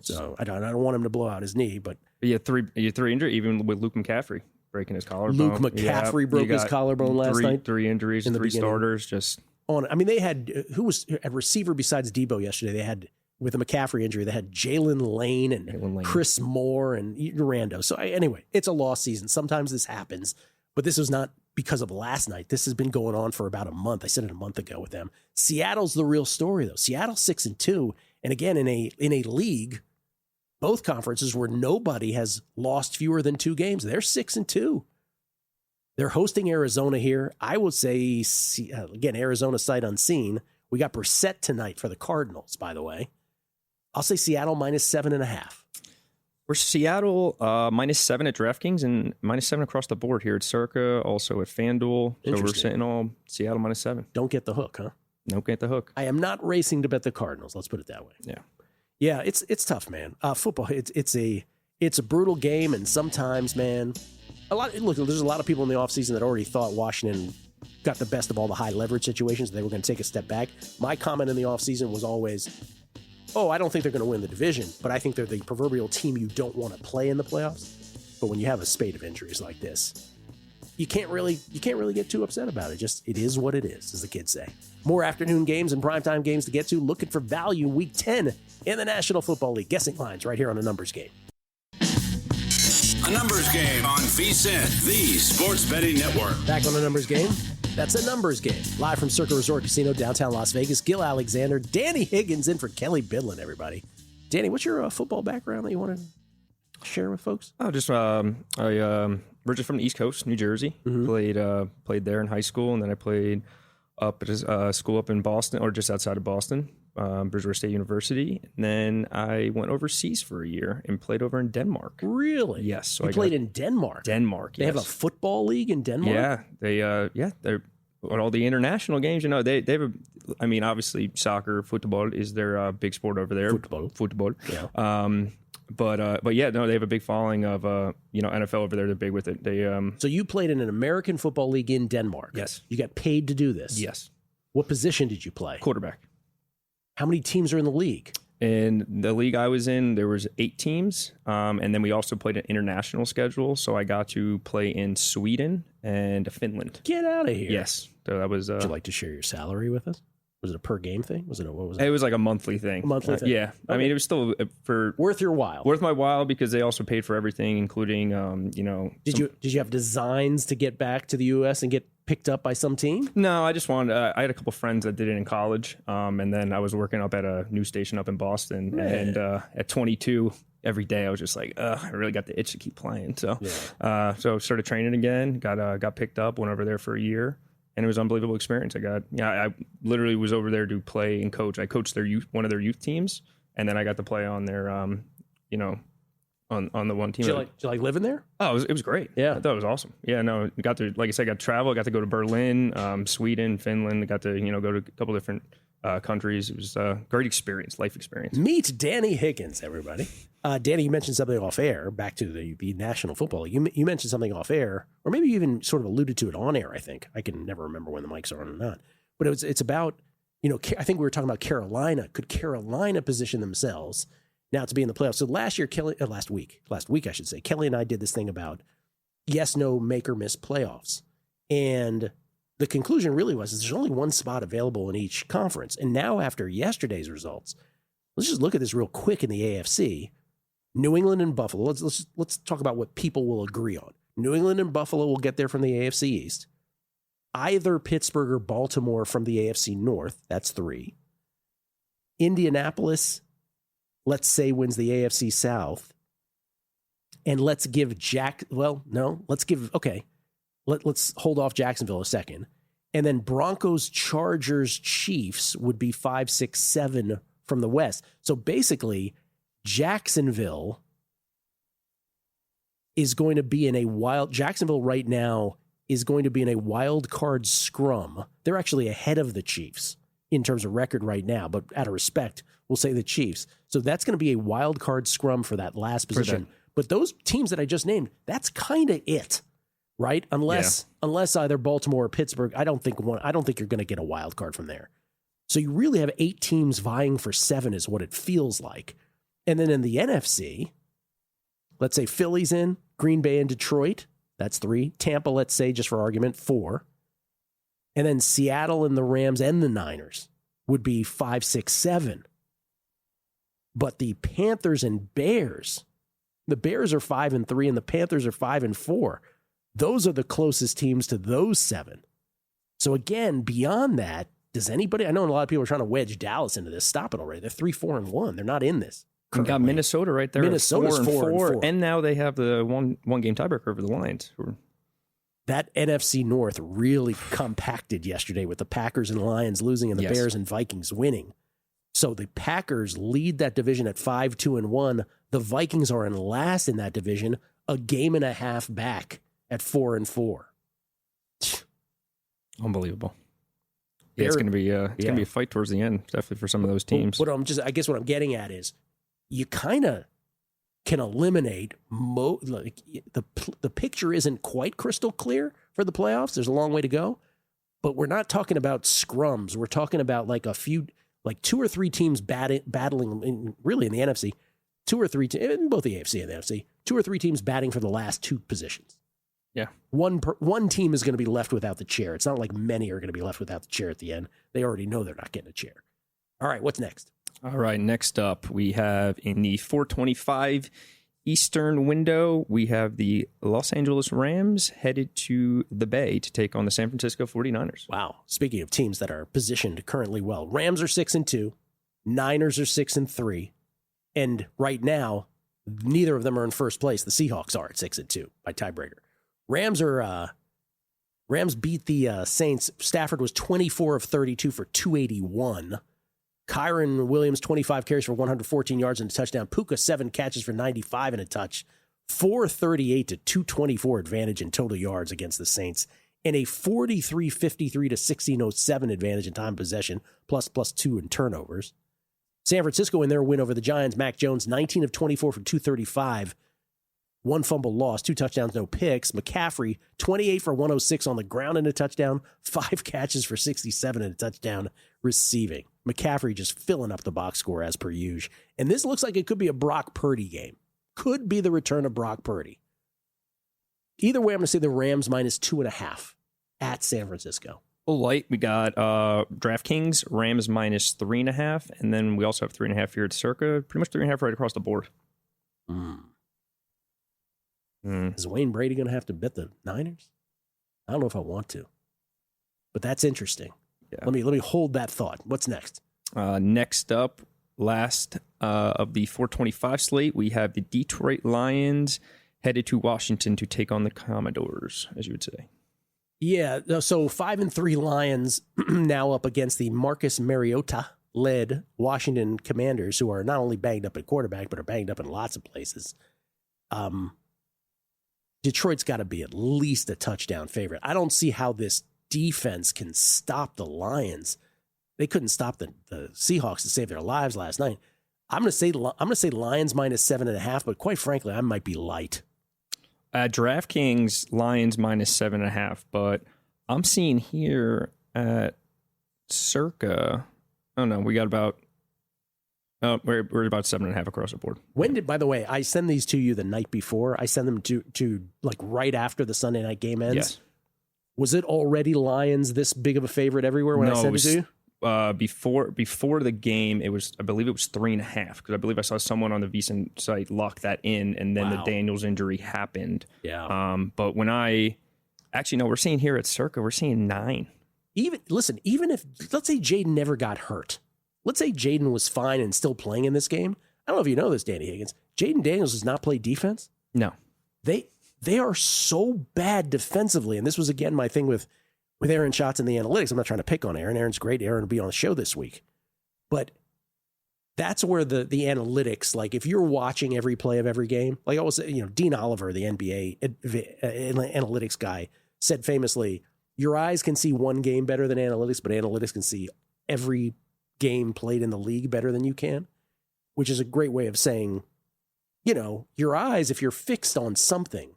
So I don't want him to blow out his knee, but you had three injuries, even with Luke McCaffrey breaking his collarbone. Luke McCaffrey broke his collarbone last night. 3 injuries, in 3 starters. They had who was a receiver besides Debo yesterday. They had, with a McCaffrey injury, they had Jalen Lane and Chris Moore and Rando. So anyway, it's a lost season. Sometimes this happens, but this was not because of last night. This has been going on for about a month. I said it a month ago with them. Seattle's the real story, though. Seattle's 6-2, and again in a league, both conferences where nobody has lost fewer than 2 games. They're 6-2. They're hosting Arizona here. I would say, again, Arizona sight unseen. We got Brissett tonight for the Cardinals, by the way. I'll say Seattle -7.5. We're Seattle -7 at DraftKings and -7 across the board here at Circa, also at FanDuel. So we're sitting all Seattle -7. Don't get the hook, huh? Don't get the hook. I am not racing to bet the Cardinals. Let's put it that way. Yeah, it's tough, man. Football, it's a brutal game, and sometimes, man, there's a lot of people in the offseason that already thought Washington got the best of all the high leverage situations. They were going to take a step back. My comment in the offseason was always, I don't think they're going to win the division, but I think they're the proverbial team you don't want to play in the playoffs. But when you have a spate of injuries like this, you can't really get too upset about it. It is what it is, as the kids say. More afternoon games and primetime games to get to. Looking for value week 10 in the National Football League. Guessing lines right here on A Numbers Game. A Numbers Game on VSiN, the Sports Betting Network. Back on A Numbers Game. That's A Numbers Game. Live from Circa Resort Casino, downtown Las Vegas. Gil Alexander, Danny Higgins in for Kelly Bidlin, everybody. Danny, what's your football background that you want to share with folks? I originally from the East Coast, New Jersey. Mm-hmm. Played there in high school, and then I played up at a school up in Boston, or just outside of Boston, Bridgewater State University. And then I went overseas for a year and played over in Denmark. Really? Yes. So you played in Denmark? Denmark, They have a football league in Denmark? Yeah. They're on all the international games. They have obviously soccer, football is their big sport over there. Football. Yeah. But yeah, no, they have a big following of NFL over there. They're big with it. They So you played in an American football league in Denmark. Yes. You got paid to do this. Yes. What position did you play? Quarterback. How many teams are in the league? In the league I was in, there was 8 teams, and then we also played an international schedule. So I got to play in Sweden and Finland. Get out of here. Yes, so that was. Would you like to share your salary with us? Was it a per game thing? What was it? It was like a monthly thing. A monthly thing. Yeah, I mean it was still worth your while. Worth my while because they also paid for everything, including Did you have designs to get back to the U.S. and get picked up by some team? No, I just wanted. I had a couple friends that did it in college, and then I was working up at a news station up in Boston, and at 22, every day I was just like, I really got the itch to keep playing. So, so started training again. Got picked up. Went over there for a year, and it was an unbelievable experience. I literally was over there to play and coach. I coached one of their youth teams, and then I got to play on their, on the one team. Did you like living there? Oh, it was great. Yeah, I thought it was awesome. Yeah, no, got to, like I said, got to travel. Got to go to Berlin, Sweden, Finland. Got to go to a couple different countries. It was a great experience, life experience. Meet Danny Higgins, everybody. Danny, you mentioned something off air. Back to the National Football League. You mentioned something off air, or maybe you even sort of alluded to it on air. I think I can never remember when the mics are on or not. But it's about I think we were talking about Carolina. Could Carolina position themselves now to be in the playoffs? So last week I should say, Kelly and I did this thing about yes, no, make or miss playoffs, and the conclusion really was there's only one spot available in each conference. And now after yesterday's results, let's just look at this real quick in the AFC. New England and Buffalo. Let's talk about what people will agree on. New England and Buffalo will get there from the AFC East. Either Pittsburgh or Baltimore from the AFC North. That's 3. Indianapolis, let's say, wins the AFC South. And let's give let's hold off Jacksonville a second. And then Broncos, Chargers, Chiefs would be 5, 6, 7 from the West. So basically, Jacksonville is going to be in Jacksonville right now is going to be in a wild card scrum. They're actually ahead of the Chiefs in terms of record right now, but out of respect, we'll say the Chiefs. So that's going to be a wild card scrum for that last position. But those teams that I just named, that's kind of it, right? Unless either Baltimore or Pittsburgh, I don't think you're going to get a wild card from there. So you really have 8 teams vying for 7 is what it feels like. And then in the NFC, let's say Philly's in, Green Bay and Detroit, that's 3. Tampa, let's say, just for argument, 4. And then Seattle and the Rams and the Niners would be 5, 6, 7. But the Panthers and Bears, the Bears are 5 and 3, and the Panthers are 5 and 4. Those are the closest teams to those 7. So again, beyond that, does anybody? I know a lot of people are trying to wedge Dallas into this. Stop it already. They're 3, 4, and 1. They're not in this. We got Minnesota right there. Minnesota's 4 and now they have the one game tiebreaker over the Lions. That NFC North really compacted yesterday with the Packers and Lions losing and the Bears and Vikings winning. So the Packers lead that division at 5, 2, and 1. The Vikings are in last in that division, a game and a half back at 4 and 4. Unbelievable. Yeah, it's going to be a fight towards the end, definitely for some of those teams. I guess what I'm getting at is you kind of can eliminate the picture isn't quite crystal clear for the playoffs. There's a long way to go, but we're not talking about scrums. We're talking about like 2 or 3 teams battling really in the NFC, 2 or 3 in both the AFC and the NFC, 2 or 3 teams batting for the last 2 positions. Yeah. One team is going to be left without the chair. It's not like many are going to be left without the chair at the end. They already know they're not getting a chair. All right, what's next? All right, next up, we have in the 425 Eastern window, we have the Los Angeles Rams headed to the Bay to take on the San Francisco 49ers. Wow. Speaking of teams that are positioned currently well, Rams are 6 and 2, Niners are 6 and 3, and right now, neither of them are in first place. The Seahawks are at 6 and 2 by tiebreaker. Rams beat the Saints. Stafford was 24 of 32 for 281. Kyron Williams, 25 carries for 114 yards and a touchdown. Puka, 7 catches for 95 and a touch. 438 to 224 advantage in total yards against the Saints. And a 43-53 to 1607 advantage in time possession, plus 2 in turnovers. San Francisco in their win over the Giants, Mac Jones, 19 of 24 for 235. One fumble loss, 2 touchdowns, no picks. McCaffrey, 28 for 106 on the ground and a touchdown, 5 catches for 67 and a touchdown receiving. McCaffrey just filling up the box score as per usual. And this looks like it could be a Brock Purdy game. Could be the return of Brock Purdy. Either way, I'm going to say the Rams minus 2.5 at San Francisco. Light, we got DraftKings, Rams minus 3.5, and then we also have 3.5 here at Circa. Pretty much 3.5 right across the board. Is Wayne Brady going to have to bet the Niners? I don't know if I want to, but that's interesting. Yeah. Let me hold that thought. What's next? Next up, last of the 425 slate, we have the Detroit Lions headed to Washington to take on the Commodores, as you would say. Yeah, so 5-3 Lions now up against the Marcus Mariota-led Washington Commanders, who are not only banged up at quarterback, but are banged up in lots of places. Detroit's got to be at least a touchdown favorite. I don't see how this defense can stop the Lions. They couldn't stop the Seahawks to save their lives last night. I'm going to say Lions minus 7.5, but quite frankly, I might be light. At DraftKings, Lions minus 7.5, but I'm seeing here at Circa. Oh no, we got about. We're about 7.5 across the board. By the way, I send these to you the night before. I send them to like right after the Sunday night game ends. Yes. Was it already Lions this big of a favorite everywhere when I sent it to you? Before the game, I believe it was 3.5 because I believe I saw someone on the VSiN site lock that in, and then the Daniels injury happened. Yeah. But when we're seeing here at Circa, we're seeing 9. Even if let's say Jaden never got hurt, let's say Jaden was fine and still playing in this game. I don't know if you know this, Danny Higgins. Jaden Daniels does not play defense. No, they are so bad defensively, and this was again my thing with Aaron Schatz and the analytics. I'm not trying to pick on Aaron. Aaron's great. Aaron will be on the show this week. But that's where the analytics, like if you're watching every play of every game, like I was, Dean Oliver, the NBA analytics guy, said famously, your eyes can see one game better than analytics, but analytics can see every game played in the league better than you can, which is a great way of saying, your eyes, if you're fixed on something,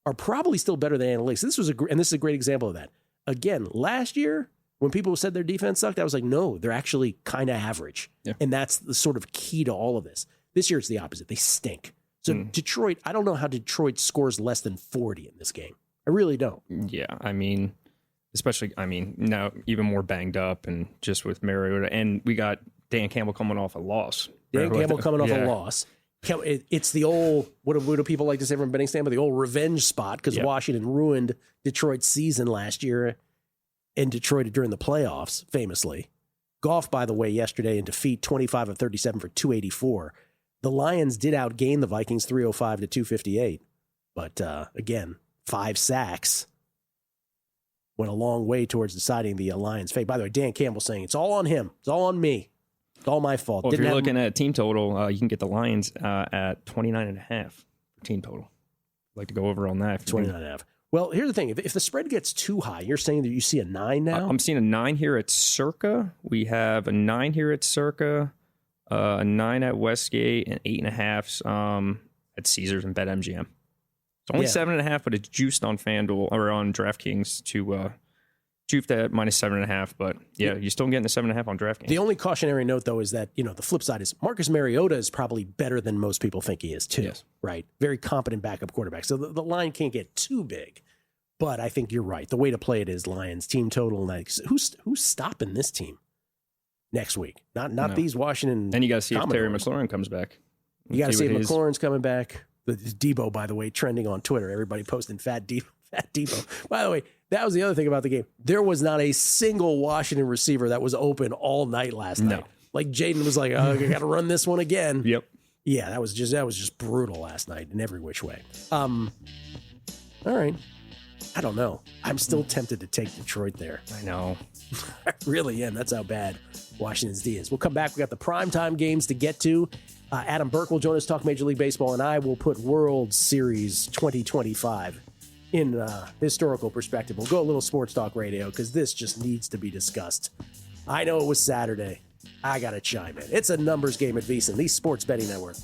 are probably still better than analytics. This is a great example of that. Again, last year, when people said their defense sucked, I was like, no, they're actually kind of average. Yeah. And that's the sort of key to all of this. This year, it's the opposite. They stink. So Detroit, I don't know how Detroit scores less than 40 in this game. I really don't. Yeah, especially now even more banged up and just with Mariota. And we got Dan Campbell coming off a loss. A loss. It's the old, what do people like to say from betting standpoint? The old revenge spot because Washington ruined Detroit's season last year in Detroit during the playoffs, famously. Goff, by the way, yesterday in defeat, 25 of 37 for 284. The Lions did outgain the Vikings 305 to 258. But again, 5 sacks went a long way towards deciding the Lions' fate. By the way, Dan Campbell saying it's all on him. It's all on me. It's all my fault. Well, if you're looking at team total, you can get the Lions at 29.5 for team total. I'd like to go over on that. 29.5. Well, here's the thing. If the spread gets too high, you're saying that you see a 9 now? I'm seeing a 9 here at Circa. We have a 9 here at Circa, a 9 at Westgate, and 8.5 at Caesars and BetMGM. It's only 7.5, but it's juiced on FanDuel or on DraftKings to juiced at minus 7.5. But you're still getting the 7.5 on DraftKings. The only cautionary note, though, is that the flip side is Marcus Mariota is probably better than most people think he is too. Yes. Right? Very competent backup quarterback. So the line can't get too big. But I think you're right. The way to play it is Lions team total. Who's stopping this team next week? Not these Washington. And you got to see if Terry McLaurin comes back. You got to see if McLaurin's coming back. The Debo, by the way, trending on Twitter. Everybody posting Fat Debo. By the way, that was the other thing about the game. There was not a single Washington receiver that was open all night last night. Like Jaden was like, I got to run this one again. Yep. Yeah, that was just brutal last night in every which way. All right. I don't know. I'm still tempted to take Detroit there. I know. I really am. That's how bad Washington's D is. We'll come back. We got the primetime games to get to. Adam Burke will join us, talk Major League Baseball, and I will put World Series 2025 in historical perspective. We'll go a little sports talk radio because this just needs to be discussed. I know it was Saturday, I got to chime in. It's a numbers game at VSiN, the Sports Betting Network.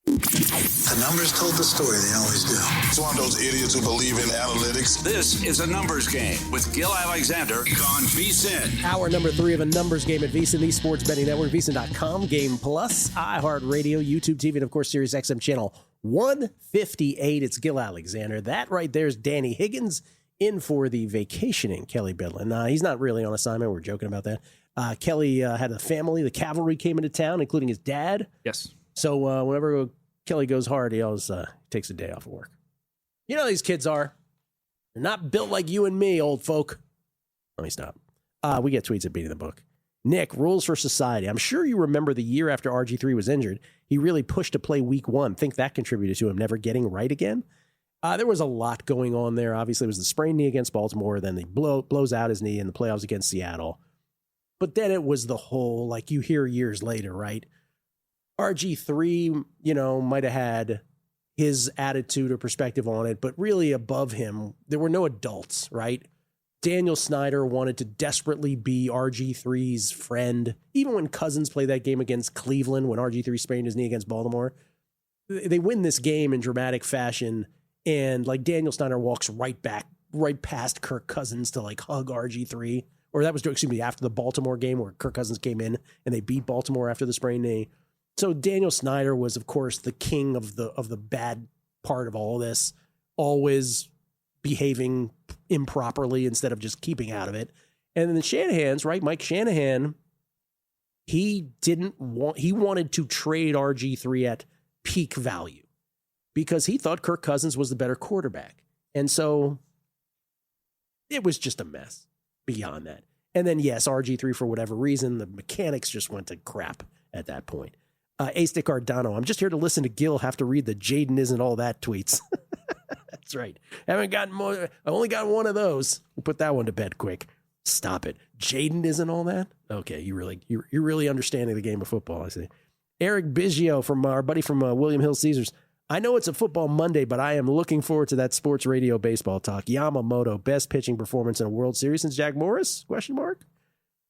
The numbers told the story, they always do. It's one of those idiots who believe in analytics. This is a numbers game with Gill Alexander on VSiN. Hour number 3 of a numbers game at VSiN, the Sports Betting Network, VSiN.com, Game Plus, iHeartRadio, YouTube TV, and of course, Sirius XM channel 158. It's Gill Alexander. That right there is Danny Higgins in for the vacationing Kelly Bidlin. He's not really on assignment. We're joking about that. Kelly had a family. The cavalry came into town, including his dad. Yes. So whenever Kelly goes hard, he always takes a day off of work. You know how these kids are. They're not built like you and me, old folk. Let me stop. We get tweets at Beating the Book. Nick, rules for society. I'm sure you remember the year after RG3 was injured, he really pushed to play week 1. Think that contributed to him never getting right again? There was a lot going on there. Obviously, it was the sprained knee against Baltimore. Then he blows out his knee in the playoffs against Seattle. But then it was the whole, like you hear years later, right? RG3, might have had his attitude or perspective on it, but really above him, there were no adults, right? Daniel Snyder wanted to desperately be RG3's friend. Even when Cousins played that game against Cleveland, when RG3 sprained his knee against Baltimore, they win this game in dramatic fashion. And like Daniel Snyder walks right past Kirk Cousins to like hug RG3. Or that was, after the Baltimore game where Kirk Cousins came in and they beat Baltimore after the sprained knee. So Daniel Snyder was, of course, the king of the bad part of all this, always behaving improperly instead of just keeping out of it. And then the Shanahan's, right? Mike Shanahan, he wanted to trade RG3 at peak value because he thought Kirk Cousins was the better quarterback. And so it was just a mess beyond that. And then, yes, RG3, for whatever reason, the mechanics just went to crap at that point. A-Stick Cardano, I'm just here to listen to Gill have to read the Jaden isn't all that tweets. That's right. I only got one of those. We'll put that one to bed quick. Stop it. Jaden isn't all that? Okay, you're really understanding the game of football, I see. Eric Biggio from our buddy from William Hill Caesars. I know it's a football Monday, but I am looking forward to that sports radio baseball talk. Yamamoto, best pitching performance in a World Series since Jack Morris? ?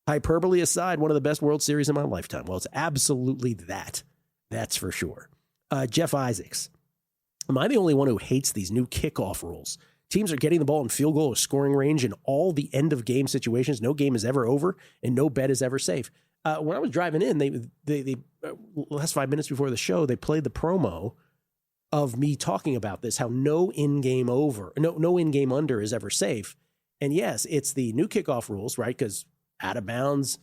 Hyperbole aside, one of the best World Series in my lifetime. Well, it's absolutely that. That's for sure. Jeff Isaacs. Am I the only one who hates these new kickoff rules? Teams are getting the ball in field goal or scoring range in all the end of game situations. No game is ever over and no bet is ever safe. When I was driving in, they last 5 minutes before the show, they played the promo of me talking about this, how no in-game under is ever safe. And yes, it's the new kickoff rules, right? Because out of bounds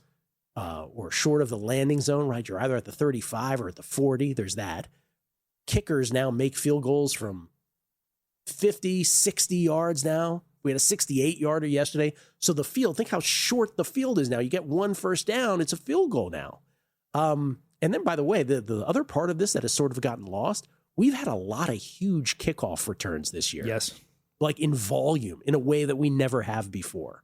or short of the landing zone, right? You're either at the 35 or at the 40. There's that. Kickers now make field goals from 50, 60 yards now. We had a 68-yarder yesterday. So the field, think how short the field is now. You get one first down, it's a field goal now. And then, by the way, the other part of this that has sort of gotten lost, we've had a lot of huge kickoff returns this year. Yes. Like in volume, in a way that we never have before.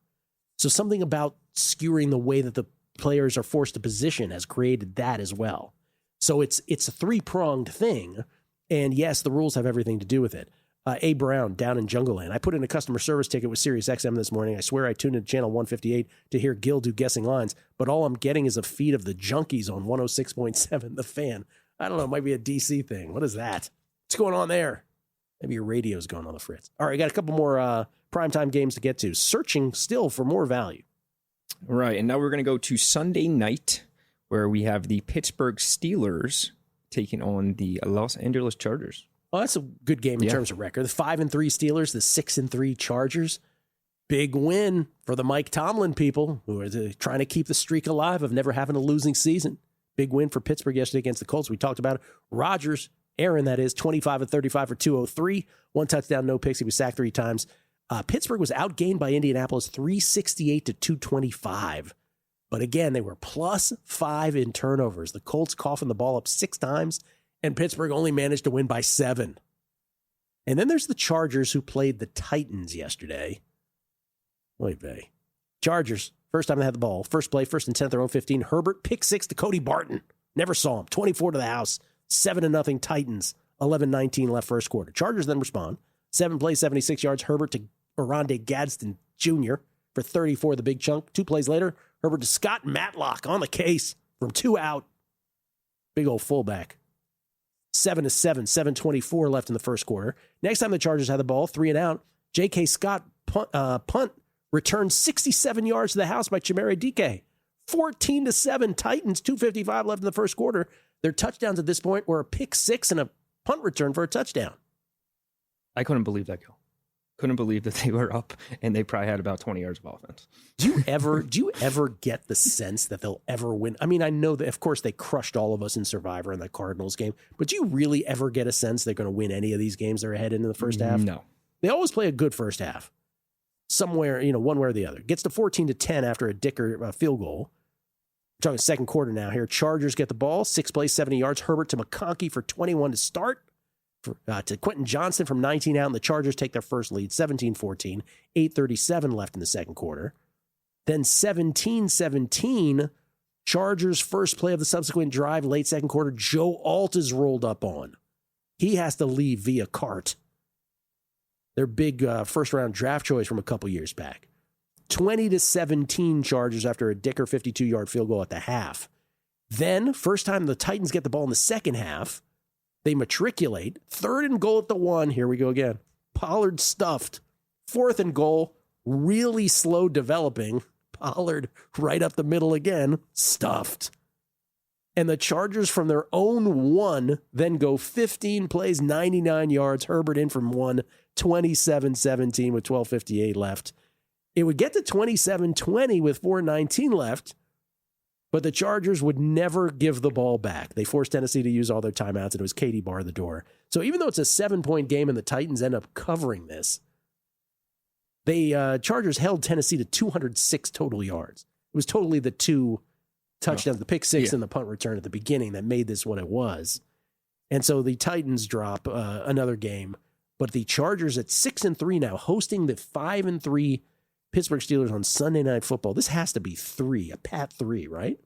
So something about skewing the way that the players are forced to position has created that as well. So it's a three-pronged thing. And yes, the rules have everything to do with it. A. Brown down in Jungle Land. I put in a customer service ticket with Sirius XM this morning. I swear I tuned into channel 158 to hear Gill do guessing lines, but all I'm getting is a feed of the Junkies on 106.7, The Fan. I don't know. It might be a DC thing. What is that? What's going on there? Maybe your radio's going on the fritz. All right, got a couple more primetime games to get to. Searching still for more value. Right, and now we're going to go to Sunday night, where we have the Pittsburgh Steelers taking on the Los Angeles Chargers. Oh, that's a good game in terms of record. The 5-3 Steelers, the 6-3 Chargers. Big win for the Mike Tomlin people who are trying to keep the streak alive of never having a losing season. Big win for Pittsburgh yesterday against the Colts. We talked about it. Rodgers, Aaron, that is, 25-35 for 203. One touchdown, no picks. He was sacked 3 times. Pittsburgh was outgained by Indianapolis 368 to 225. But again, they were +5 in turnovers. The Colts coughing the ball up 6 times, and Pittsburgh only managed to win by 7. And then there's the Chargers who played the Titans yesterday. Oy vey. Chargers, first time they had the ball. First play, 1st and 10, their own 15. Herbert, pick 6 to Cody Barton. Never saw him. 24 to the house. 7-0 Titans. 11-19 left first quarter. Chargers then respond. 7 plays, 76 yards. Herbert to Oronde Gadsden Jr. for 34, the big chunk. 2 plays later, Herbert to Scott Matlock on the case from 2 out. Big old fullback. 7-7, 7:24 left in the first quarter. Next time the Chargers had the ball, 3 and out, J.K. Scott punt returned 67 yards to the house by Chimere Dike. 14-7 Titans, 2:55 left in the first quarter. Their touchdowns at this point were a pick 6 and a punt return for a touchdown. I couldn't believe that, Gill. Couldn't believe that they were up and they probably had about 20 yards of offense. Do you ever get the sense that they'll ever win? I mean, I know that, of course, they crushed all of us in Survivor in the Cardinals game, but do you really ever get a sense they're going to win any of these games they're ahead in the first half? No. They always play a good first half. Somewhere, one way or the other. Gets to 14-10 after a Dicker field goal. We're talking second quarter now here. Chargers get the ball, 6 plays, 70 yards. Herbert to McConkey for 21 to start. To Quentin Johnson from 19 out, and the Chargers take their first lead, 17-14, 8:37 left in the second quarter. Then 17-17, Chargers' first play of the subsequent drive, late second quarter, Joe Alt is rolled up on. He has to leave via cart. Their big first-round draft choice from a couple years back. 20-17 Chargers after a Dicker 52-yard field goal at the half. Then, first time the Titans get the ball in the second half, they matriculate. 3rd and goal at the 1. Here we go again. Pollard stuffed. 4th and goal. Really slow developing. Pollard right up the middle again. Stuffed. And the Chargers from their own 1 then go 15 plays, 99 yards. Herbert in from 1. 27-17 with 12:58 left. It would get to 27-20 with 4:19 left. But the Chargers would never give the ball back. They forced Tennessee to use all their timeouts, and it was Katie bar the door. So even though it's a 7-point game and the Titans end up covering this, the Chargers held Tennessee to 206 total yards. It was totally the 2 touchdowns, the pick 6 and the punt return at the beginning that made this what it was. And so the Titans drop another game, but the Chargers at 6-3 now, hosting the 5-3 Pittsburgh Steelers on Sunday Night Football. This has to be 3, a pat 3, right?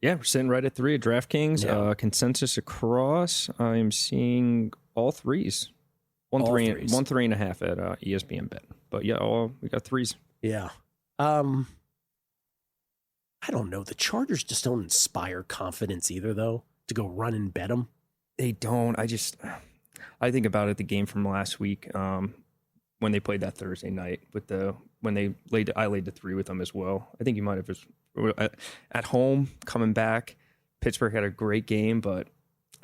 Yeah, we're sitting right at 3 at DraftKings. Yeah. Consensus across, I'm seeing all 3s. 1.5 at ESPN Bet. But yeah, we got 3s. Yeah. I don't know. The Chargers just don't inspire confidence either, though, to go run and bet them. They don't. I think about it, the game from last week when they played that Thursday night with I laid the 3 with them as well. I think you might have just at home coming back. Pittsburgh had a great game, but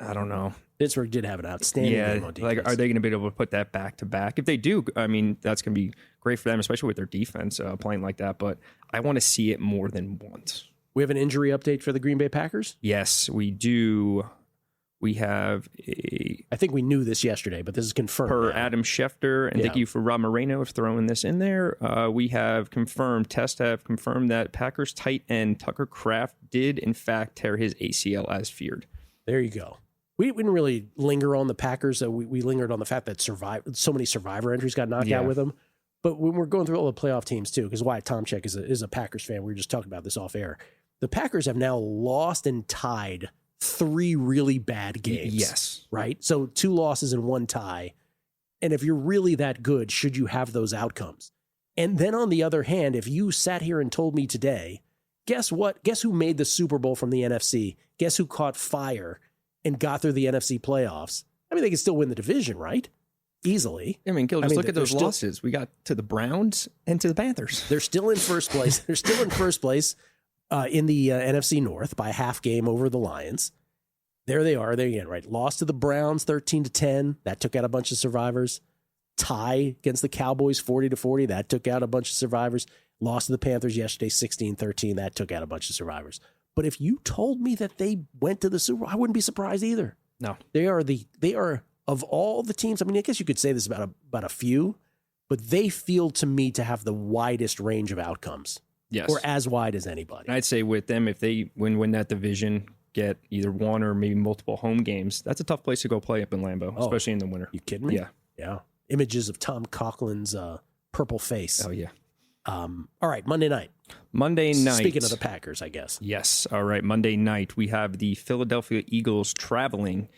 I don't know. Pittsburgh did have an outstanding game on defense. Are they going to be able to put that back to back? If they do, I mean, that's going to be great for them, especially with their defense playing like that. But I want to see it more than once. We have an injury update for the Green Bay Packers? Yes, we do. We have I think we knew this yesterday, but this is confirmed. Per now. Adam Schefter, and thank you for Rob Moreno for throwing this in there. We have confirmed, tests have confirmed that Packers tight end Tucker Kraft did, in fact, tear his ACL as feared. There you go. We didn't really linger on the Packers. We lingered on the fact that so many survivor entries got knocked out with them. But when we're going through all the playoff teams, too, because Wyatt Tomczyk is a Packers fan. We were just talking about this off air. The Packers have now lost and tied 3 really bad games. Yes. Right? So 2 losses and 1 tie. And if you're really that good, should you have those outcomes? And then on the other hand, if you sat here and told me today, guess what? Guess who made the Super Bowl from the NFC? Guess who caught fire and got through the NFC playoffs? I mean, they can still win the division, right? Easily. I mean, Gil, look at those losses. We got to the Browns and to the Panthers. They're still in first place. They're still in first place. In the NFC North by a half game over the Lions. There they are. There again, right? Lost to the Browns 13-10. That took out a bunch of survivors. Tie against the Cowboys 40-40. That took out a bunch of survivors. Lost to the Panthers yesterday 16-13. That took out a bunch of survivors. But if you told me that they went to the Super Bowl, I wouldn't be surprised either. No. They are of all the teams, I mean, I guess you could say this about a few, but they feel to me to have the widest range of outcomes. Yes. Or as wide as anybody. I'd say with them, if they win that division, get either one or maybe multiple home games, that's a tough place to go play up in Lambeau, especially in the winter. You kidding me? Yeah. Yeah. Images of Tom Coughlin's purple face. Oh, yeah. All right, Monday night. Speaking of the Packers, I guess. Yes. All right, Monday night, we have the Philadelphia Eagles traveling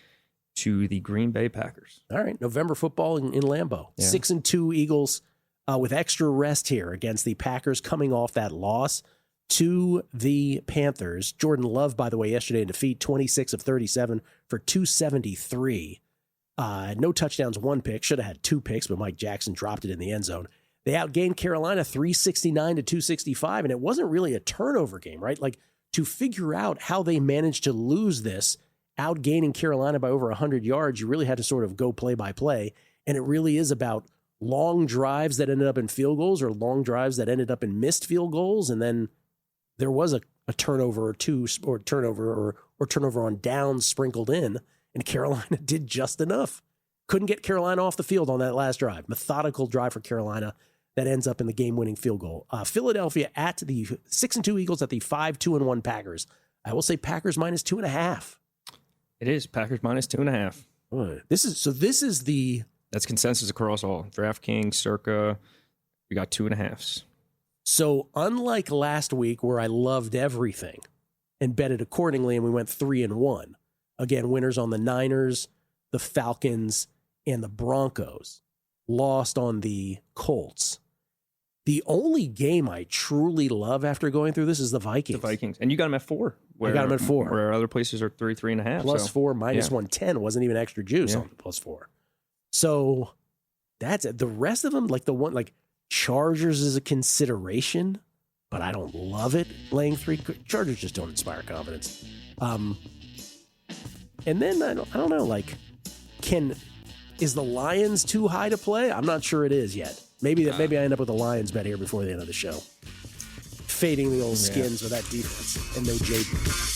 to the Green Bay Packers. All right, November football in Lambeau. 6-2 Eagles with extra rest here against the Packers coming off that loss to the Panthers. Jordan Love, by the way, yesterday in defeat, 26 of 37 for 273. No touchdowns, 1 pick. Should have had 2 picks, but Mike Jackson dropped it in the end zone. They outgained Carolina 369 to 265, and it wasn't really a turnover game, right? Like, to figure out how they managed to lose this, outgaining Carolina by over 100 yards, you really had to sort of go play by play, and it really is about long drives that ended up in field goals or long drives that ended up in missed field goals, and then there was a turnover or two, or turnover on downs sprinkled in, and Carolina did just enough. Couldn't get Carolina off the field on that last drive. Methodical drive for Carolina that ends up in the game-winning field goal. Philadelphia at the 6-2 Eagles at the 5-2-1 Packers. I will say Packers minus 2.5. It is Packers minus 2.5. This is the... That's consensus across all. DraftKings, Circa, we got 2.5s. So unlike last week where I loved everything and bet it accordingly and we went 3-1, again, winners on the Niners, the Falcons, and the Broncos, lost on the Colts. The only game I truly love after going through this is the Vikings. The Vikings. And you got them at 4. I got them at 4. Where other places are 3.5. Plus 4, minus 110. Wasn't even extra juice on the plus 4. So that's it. The rest of them, like the one, like Chargers is a consideration, but I don't love it. Laying 3. Chargers just don't inspire confidence. And then I don't know, like, is the Lions too high to play? I'm not sure it is yet. Maybe I end up with a Lions bet here before the end of the show. Fading the old skins with that defense and no Jaden.